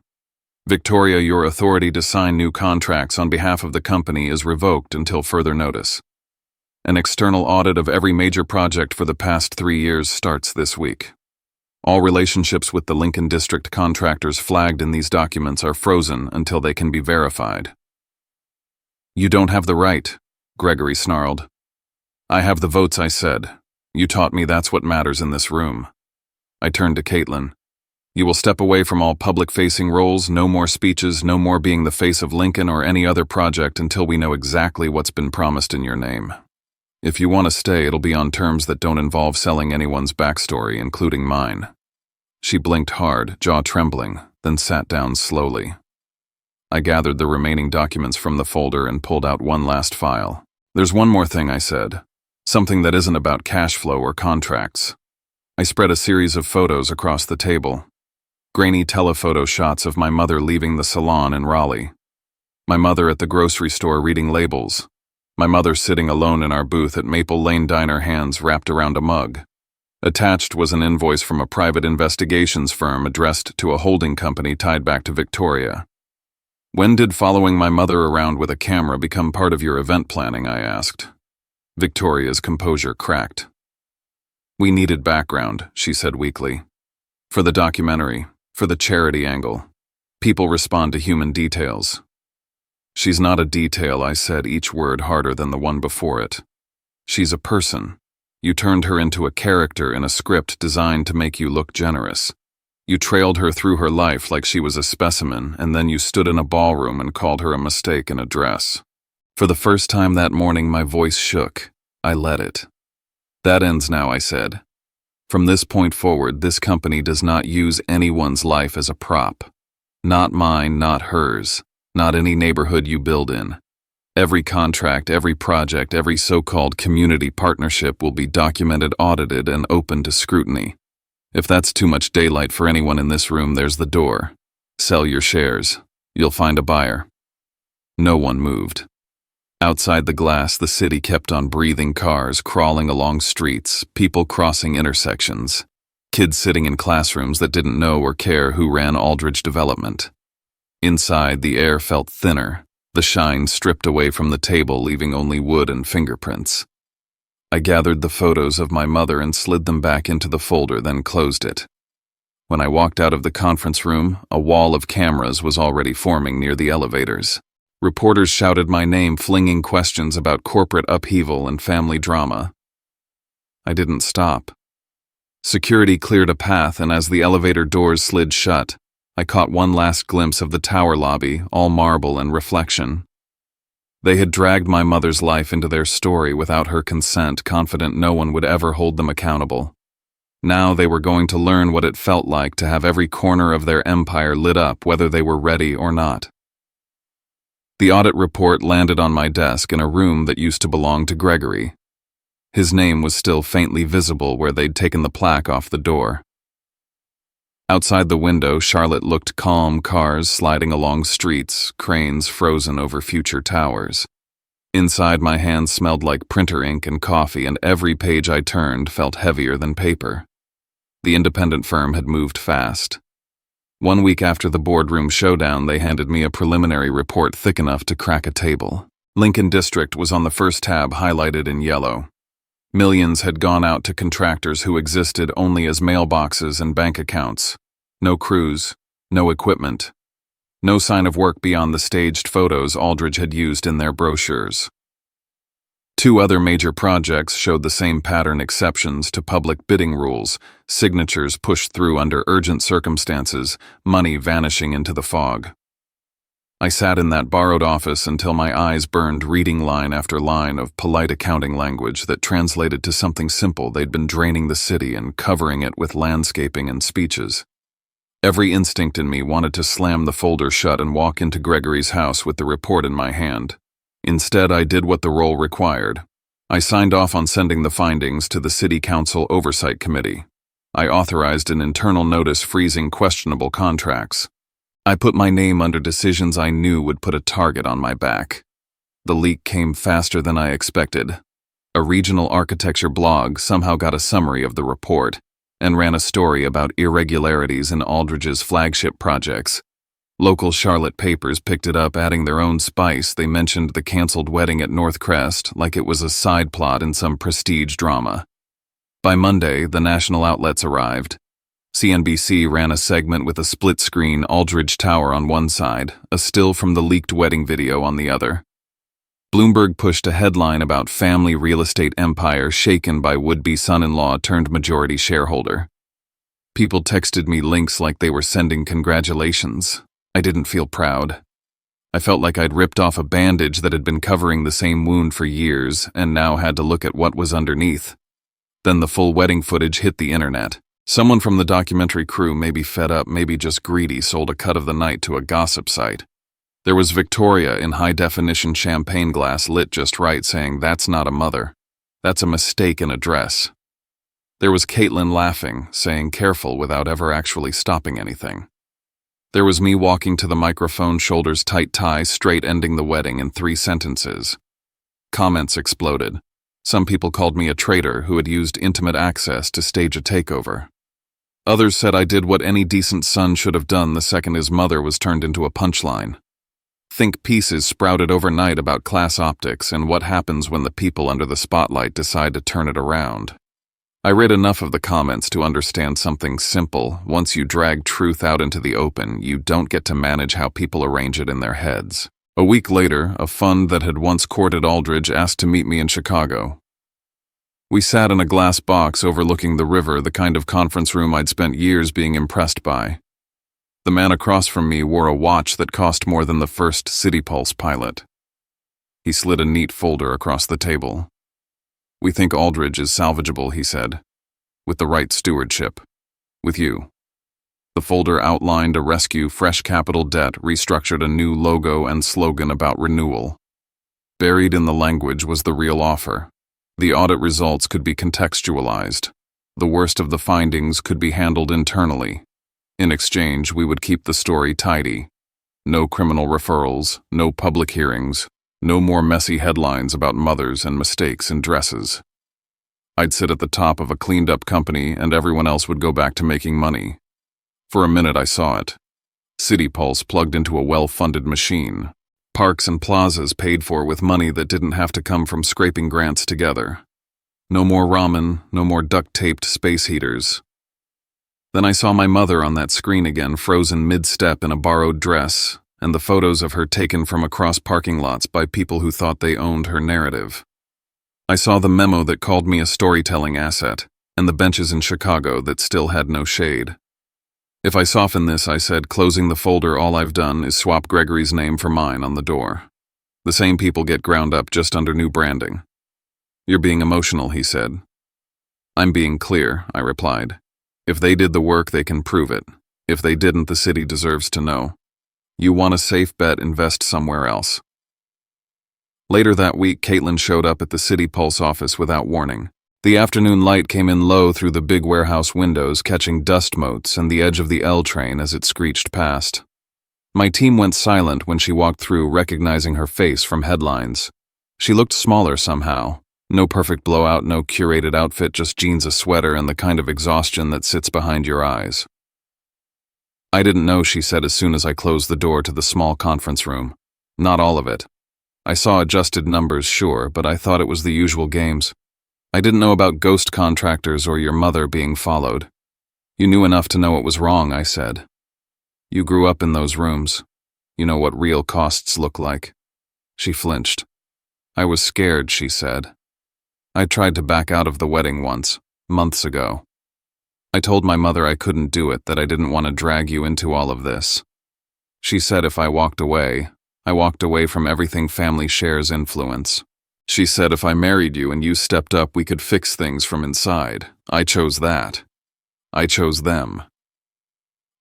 Victoria, your authority to sign new contracts on behalf of the company is revoked until further notice. An external audit of every major project for the past 3 years starts this week. All relationships with the Lincoln District contractors flagged in these documents are frozen until they can be verified." "You don't have the right," Gregory snarled. "I have the votes," I said. "You taught me that's what matters in this room." I turned to Caitlin. "You will step away from all public-facing roles, no more speeches, no more being the face of Lincoln or any other project until we know exactly what's been promised in your name. If you want to stay, it'll be on terms that don't involve selling anyone's backstory, including mine." She blinked hard, jaw trembling, then sat down slowly. I gathered the remaining documents from the folder and pulled out one last file. "There's one more thing," I said. "Something that isn't about cash flow or contracts." I spread a series of photos across the table. Grainy telephoto shots of my mother leaving the salon in Raleigh. My mother at the grocery store reading labels. My mother sitting alone in our booth at Maple Lane Diner, hands wrapped around a mug. Attached was an invoice from a private investigations firm addressed to a holding company tied back to Victoria. "When did following my mother around with a camera become part of your event planning?" I asked. Victoria's composure cracked. "We needed background," she said weakly. "For the documentary, for the charity angle. People respond to human details." "She's not a detail," I said, each word harder than the one before it. "She's a person. You turned her into a character in a script designed to make you look generous. You trailed her through her life like she was a specimen, and then you stood in a ballroom and called her a mistake in a dress." For the first time that morning, my voice shook. I let it. "That ends now," I said. "From this point forward, this company does not use anyone's life as a prop. Not mine, not hers, not any neighborhood you build in. Every contract, every project, every so-called community partnership will be documented, audited, and open to scrutiny. If that's too much daylight for anyone in this room, there's the door. Sell your shares. You'll find a buyer." No one moved. Outside the glass, the city kept on breathing, cars crawling along streets, people crossing intersections, kids sitting in classrooms that didn't know or care who ran Aldridge Development. Inside, the air felt thinner, the shine stripped away from the table, leaving only wood and fingerprints. I gathered the photos of my mother and slid them back into the folder, then closed it. When I walked out of the conference room, a wall of cameras was already forming near the elevators. Reporters shouted my name, flinging questions about corporate upheaval and family drama. I didn't stop. Security cleared a path, and as the elevator doors slid shut, I caught one last glimpse of the tower lobby, all marble and reflection. They had dragged my mother's life into their story without her consent, confident no one would ever hold them accountable. Now they were going to learn what it felt like to have every corner of their empire lit up, whether they were ready or not. The audit report landed on my desk in a room that used to belong to Gregory. His name was still faintly visible where they'd taken the plaque off the door. Outside the window, Charlotte looked calm, cars sliding along streets, cranes frozen over future towers. Inside, my hands smelled like printer ink and coffee, and every page I turned felt heavier than paper. The independent firm had moved fast. 1 week after the boardroom showdown, they handed me a preliminary report thick enough to crack a table. Lincoln District was on the first tab, highlighted in yellow. Millions had gone out to contractors who existed only as mailboxes and bank accounts. No crews, no equipment, no sign of work beyond the staged photos Aldridge had used in their brochures. 2 other major projects showed the same pattern: exceptions to public bidding rules, signatures pushed through under urgent circumstances, money vanishing into the fog. I sat in that borrowed office until my eyes burned, reading line after line of polite accounting language that translated to something simple. They'd been draining the city and covering it with landscaping and speeches. Every instinct in me wanted to slam the folder shut and walk into Gregory's house with the report in my hand. Instead, I did what the role required. I signed off on sending the findings to the City Council Oversight Committee. I authorized an internal notice freezing questionable contracts. I put my name under decisions I knew would put a target on my back. The leak came faster than I expected. A regional architecture blog somehow got a summary of the report and ran a story about irregularities in Aldridge's flagship projects. Local Charlotte papers picked it up, adding their own spice. They mentioned the canceled wedding at North Crest like it was a side plot in some prestige drama. By Monday, the national outlets arrived. CNBC ran a segment with a split-screen Aldridge Tower on one side, a still from the leaked wedding video on the other. Bloomberg pushed a headline about family real estate empire shaken by would-be son-in-law turned majority shareholder. People texted me links like they were sending congratulations. I didn't feel proud. I felt like I'd ripped off a bandage that had been covering the same wound for years and now had to look at what was underneath. Then the full wedding footage hit the internet. Someone from the documentary crew, maybe fed up, maybe just greedy, sold a cut of the night to a gossip site. There was Victoria in high-definition champagne glass lit just right saying, "That's not a mother. That's a mistake in a dress." There was Caitlin laughing, saying "careful" without ever actually stopping anything. There was me walking to the microphone, shoulders tight, tie straight, ending the wedding in 3 sentences. Comments exploded. Some people called me a traitor who had used intimate access to stage a takeover. Others said I did what any decent son should have done the second his mother was turned into a punchline. Think pieces sprouted overnight about class optics and what happens when the people under the spotlight decide to turn it around. I read enough of the comments to understand something simple. Once you drag truth out into the open, you don't get to manage how people arrange it in their heads. A week later, a fund that had once courted Aldridge asked to meet me in Chicago. We sat in a glass box overlooking the river, the kind of conference room I'd spent years being impressed by. The man across from me wore a watch that cost more than the first City Pulse pilot. He slid a neat folder across the table. "We think Aldridge is salvageable," he said. "With the right stewardship. With you." The folder outlined a rescue, fresh capital debt, restructured a new logo and slogan about renewal. Buried in the language was the real offer. The audit results could be contextualized. The worst of the findings could be handled internally. In exchange, we would keep the story tidy. No criminal referrals, no public hearings, no more messy headlines about mothers and mistakes in dresses. I'd sit at the top of a cleaned-up company and everyone else would go back to making money. For a minute I saw it. City Pulse plugged into a well-funded machine. Parks and plazas paid for with money that didn't have to come from scraping grants together. No more ramen, no more duct-taped space heaters. Then I saw my mother on that screen again, frozen mid-step in a borrowed dress, and the photos of her taken from across parking lots by people who thought they owned her narrative. I saw the memo that called me a storytelling asset, and the benches in Chicago that still had no shade. If I soften this, I said, closing the folder, all I've done is swap Gregory's name for mine on the door. The same people get ground up just under new branding. "You're being emotional," he said. I'm being clear, I replied. If they did the work, they can prove it. If they didn't, the city deserves to know. You want a safe bet, invest somewhere else. Later that week, Caitlin showed up at the City Pulse office without warning. The afternoon light came in low through the big warehouse windows, catching dust motes and the edge of the L train as it screeched past. My team went silent when she walked through, recognizing her face from headlines. She looked smaller somehow. No perfect blowout, no curated outfit, just jeans, a sweater, and the kind of exhaustion that sits behind your eyes. I didn't know, she said as soon as I closed the door to the small conference room. Not all of it. I saw adjusted numbers, sure, but I thought it was the usual games. I didn't know about ghost contractors or your mother being followed. You knew enough to know it was wrong, I said. You grew up in those rooms. You know what real costs look like. She flinched. I was scared, she said. I tried to back out of the wedding once, months ago. I told my mother I couldn't do it, that I didn't want to drag you into all of this. She said if I walked away from everything family shares influence. She said if I married you and you stepped up, we could fix things from inside. I chose that. I chose them.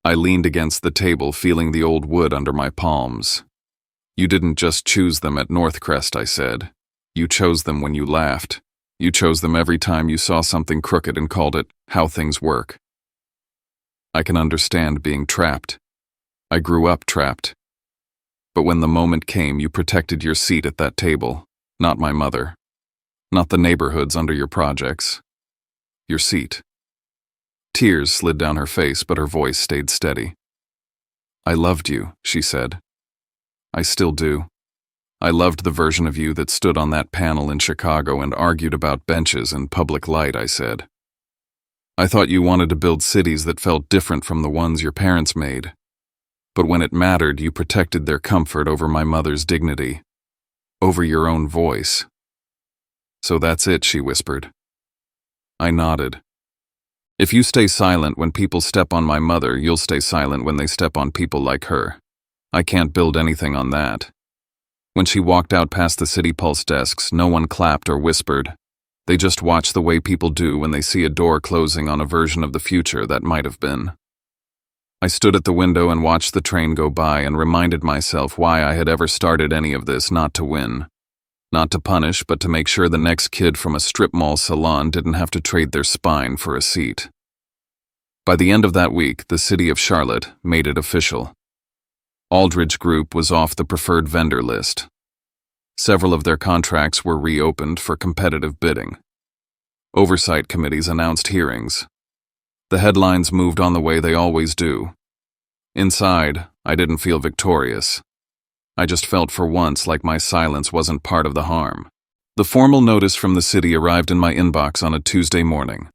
I leaned against the table, feeling the old wood under my palms. You didn't just choose them at Northcrest, I said. You chose them when you laughed. You chose them every time you saw something crooked and called it how things work. I can understand being trapped. I grew up trapped. But when the moment came, you protected your seat at that table. Not my mother. Not the neighborhoods under your projects. Your seat. Tears slid down her face, but her voice stayed steady. I loved you, she said. I still do. I loved the version of you that stood on that panel in Chicago and argued about benches and public light, I said. I thought you wanted to build cities that felt different from the ones your parents made. But when it mattered, you protected their comfort over my mother's dignity. Over your own voice. So that's it, she whispered. I nodded. If you stay silent when people step on my mother, you'll stay silent when they step on people like her. I can't build anything on that. When she walked out past the City Pulse desks, no one clapped or whispered. They just watched the way people do when they see a door closing on a version of the future that might have been. I stood at the window and watched the train go by and reminded myself why I had ever started any of this, not to win. Not to punish, but to make sure the next kid from a strip mall salon didn't have to trade their spine for a seat. By the end of that week, the city of Charlotte made it official. Aldridge Group was off the preferred vendor list. Several of their contracts were reopened for competitive bidding. Oversight committees announced hearings. The headlines moved on the way they always do. Inside, I didn't feel victorious. I just felt for once like my silence wasn't part of the harm. The formal notice from the city arrived in my inbox on a Tuesday morning.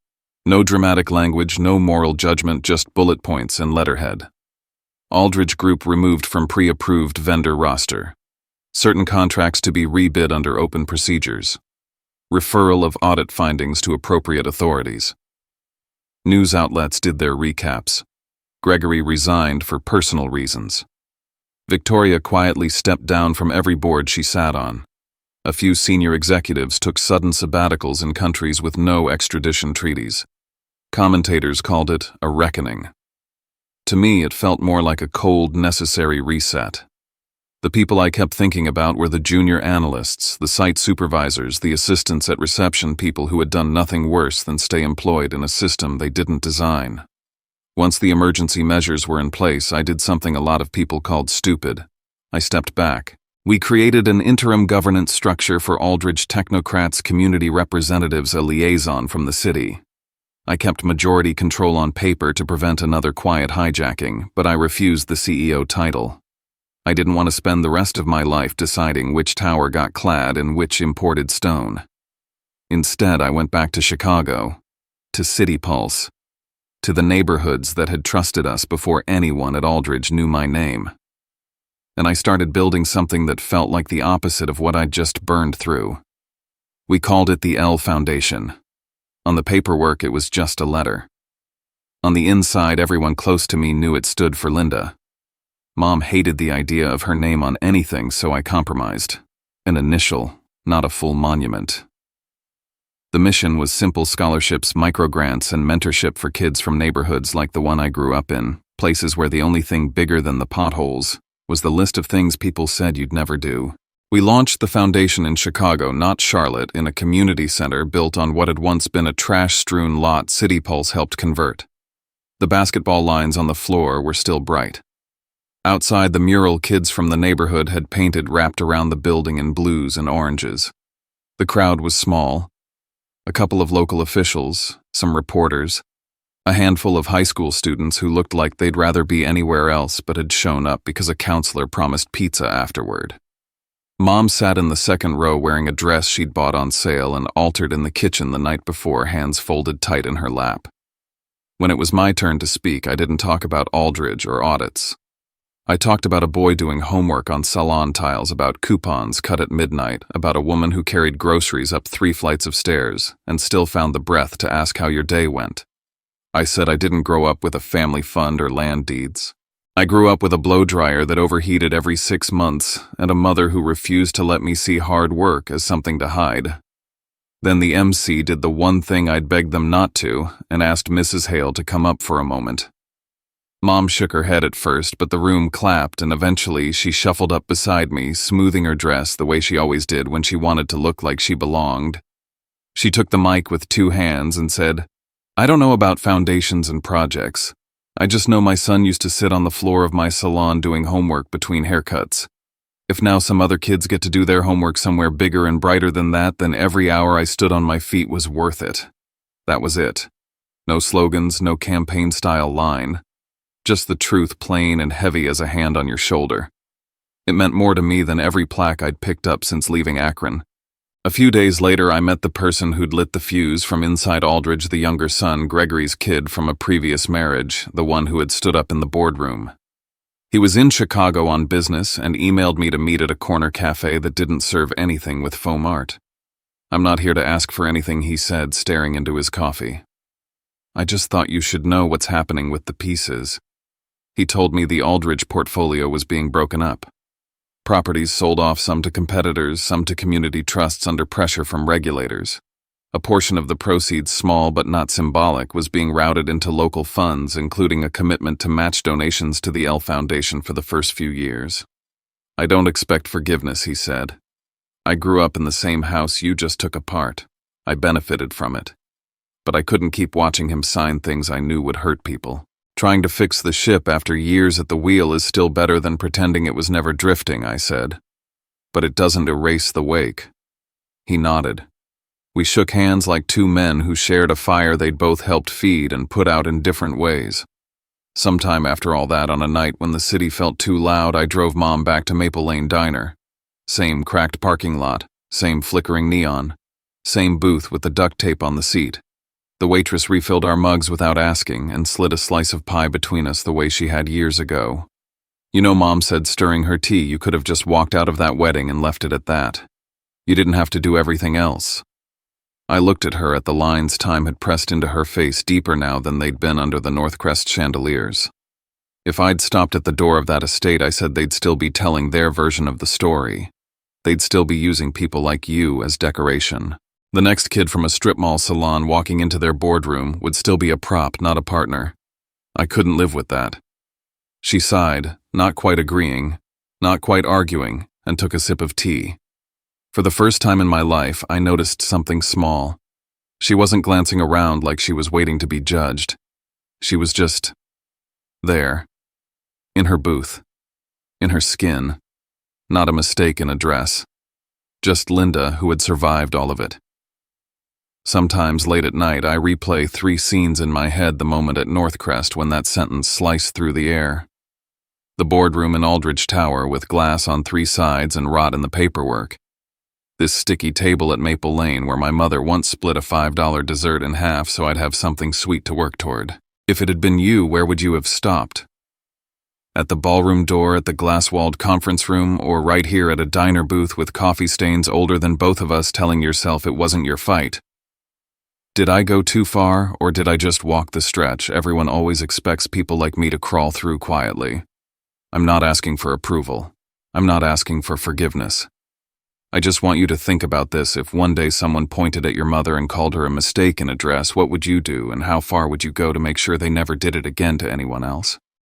No dramatic language, no moral judgment, just bullet points and letterhead. Aldridge Group removed from pre-approved vendor roster. Certain contracts to be rebid under open procedures. Referral of audit findings to appropriate authorities. News outlets did their recaps. Gregory resigned for personal reasons. Victoria quietly stepped down from every board she sat on. A few senior executives took sudden sabbaticals in countries with no extradition treaties. Commentators called it a reckoning. To me, it felt more like a cold, necessary reset. The people I kept thinking about were the junior analysts, the site supervisors, the assistants at reception, people who had done nothing worse than stay employed in a system they didn't design. Once the emergency measures were in place, I did something a lot of people called stupid. I stepped back. We created an interim governance structure for Aldridge technocrats, community representatives, a liaison from the city. I kept majority control on paper to prevent another quiet hijacking, but I refused the CEO title. I didn't want to spend the rest of my life deciding which tower got clad in which imported stone. Instead, I went back to Chicago, to City Pulse, to the neighborhoods that had trusted us before anyone at Aldridge knew my name. And I started building something that felt like the opposite of what I'd just burned through. We called it the L Foundation. On the paperwork, it was just a letter. On the inside, everyone close to me knew it stood for Linda. Mom hated the idea of her name on anything, so I compromised. An initial, not a full monument. The mission was simple scholarships, microgrants, and mentorship for kids from neighborhoods like the one I grew up in, places where the only thing bigger than the potholes was the list of things people said you'd never do. We launched the foundation in Chicago, not Charlotte, in a community center built on what had once been a trash-strewn lot City Pulse helped convert. The basketball lines on the floor were still bright. Outside, the mural kids from the neighborhood had painted wrapped around the building in blues and oranges. The crowd was small. A couple of local officials, some reporters, a handful of high school students who looked like they'd rather be anywhere else but had shown up because a counselor promised pizza afterward. Mom sat in the second row wearing a dress she'd bought on sale and altered in the kitchen the night before, hands folded tight in her lap. When it was my turn to speak, I didn't talk about Aldridge or audits. I talked about a boy doing homework on salon tiles, about coupons cut at midnight, about a woman who carried groceries up 3 flights of stairs and still found the breath to ask how your day went. I said I didn't grow up with a family fund or land deeds. I grew up with a blow dryer that overheated every 6 months and a mother who refused to let me see hard work as something to hide. Then the MC did the one thing I'd begged them not to and asked Mrs. Hale to come up for a moment. Mom shook her head at first, but the room clapped, and eventually she shuffled up beside me, smoothing her dress the way she always did when she wanted to look like she belonged. She took the mic with 2 hands and said, "I don't know about foundations and projects. I just know my son used to sit on the floor of my salon doing homework between haircuts. If now some other kids get to do their homework somewhere bigger and brighter than that, then every hour I stood on my feet was worth it." That was it. No slogans, no campaign-style line. Just the truth, plain and heavy as a hand on your shoulder. It meant more to me than every plaque I'd picked up since leaving Akron. A few days later, I met the person who'd lit the fuse from inside Aldridge, the younger son, Gregory's kid from a previous marriage, the one who had stood up in the boardroom. He was in Chicago on business and emailed me to meet at a corner cafe that didn't serve anything with foam art. "I'm not here to ask for anything," he said, staring into his coffee. "I just thought you should know what's happening with the pieces." He told me the Aldridge portfolio was being broken up. Properties sold off, some to competitors, some to community trusts under pressure from regulators. A portion of the proceeds, small but not symbolic, was being routed into local funds, including a commitment to match donations to the L Foundation for the first few years. "I don't expect forgiveness," he said. "I grew up in the same house you just took apart. I benefited from it. But I couldn't keep watching him sign things I knew would hurt people. Trying to fix the ship after years at the wheel is still better than pretending it was never drifting," I said. "But it doesn't erase the wake." He nodded. We shook hands like 2 men who shared a fire they'd both helped feed and put out in different ways. Sometime after all that, on a night when the city felt too loud, I drove Mom back to Maple Lane Diner. Same cracked parking lot, same flickering neon, same booth with the duct tape on the seat. The waitress refilled our mugs without asking and slid a slice of pie between us the way she had years ago. "You know," Mom said, stirring her tea, "you could have just walked out of that wedding and left it at that. You didn't have to do everything else." I looked at her, at the lines time had pressed into her face deeper now than they'd been under the Northcrest chandeliers. If I'd stopped at the door of that estate, I said, they'd still be telling their version of the story. They'd still be using people like you as decoration. The next kid from a strip mall salon walking into their boardroom would still be a prop, not a partner. I couldn't live with that. She sighed, not quite agreeing, not quite arguing, and took a sip of tea. For the first time in my life, I noticed something small. She wasn't glancing around like she was waiting to be judged. She was just there, in her booth, in her skin, not a mistake in a dress. Just Linda, who had survived all of it. Sometimes late at night, I replay 3 scenes in my head, the moment at Northcrest when that sentence sliced through the air. The boardroom in Aldridge Tower with glass on 3 sides and rot in the paperwork. This sticky table at Maple Lane where my mother once split a $5 dessert in half so I'd have something sweet to work toward. If it had been you, where would you have stopped? At the ballroom door, at the glass-walled conference room, or right here at a diner booth with coffee stains older than both of us, telling yourself it wasn't your fight? Did I go too far, or did I just walk the stretch everyone always expects people like me to crawl through quietly? I'm not asking for approval. I'm not asking for forgiveness. I just want you to think about this. If one day someone pointed at your mother and called her a mistaken address, what would you do, and how far would you go to make sure they never did it again to anyone else?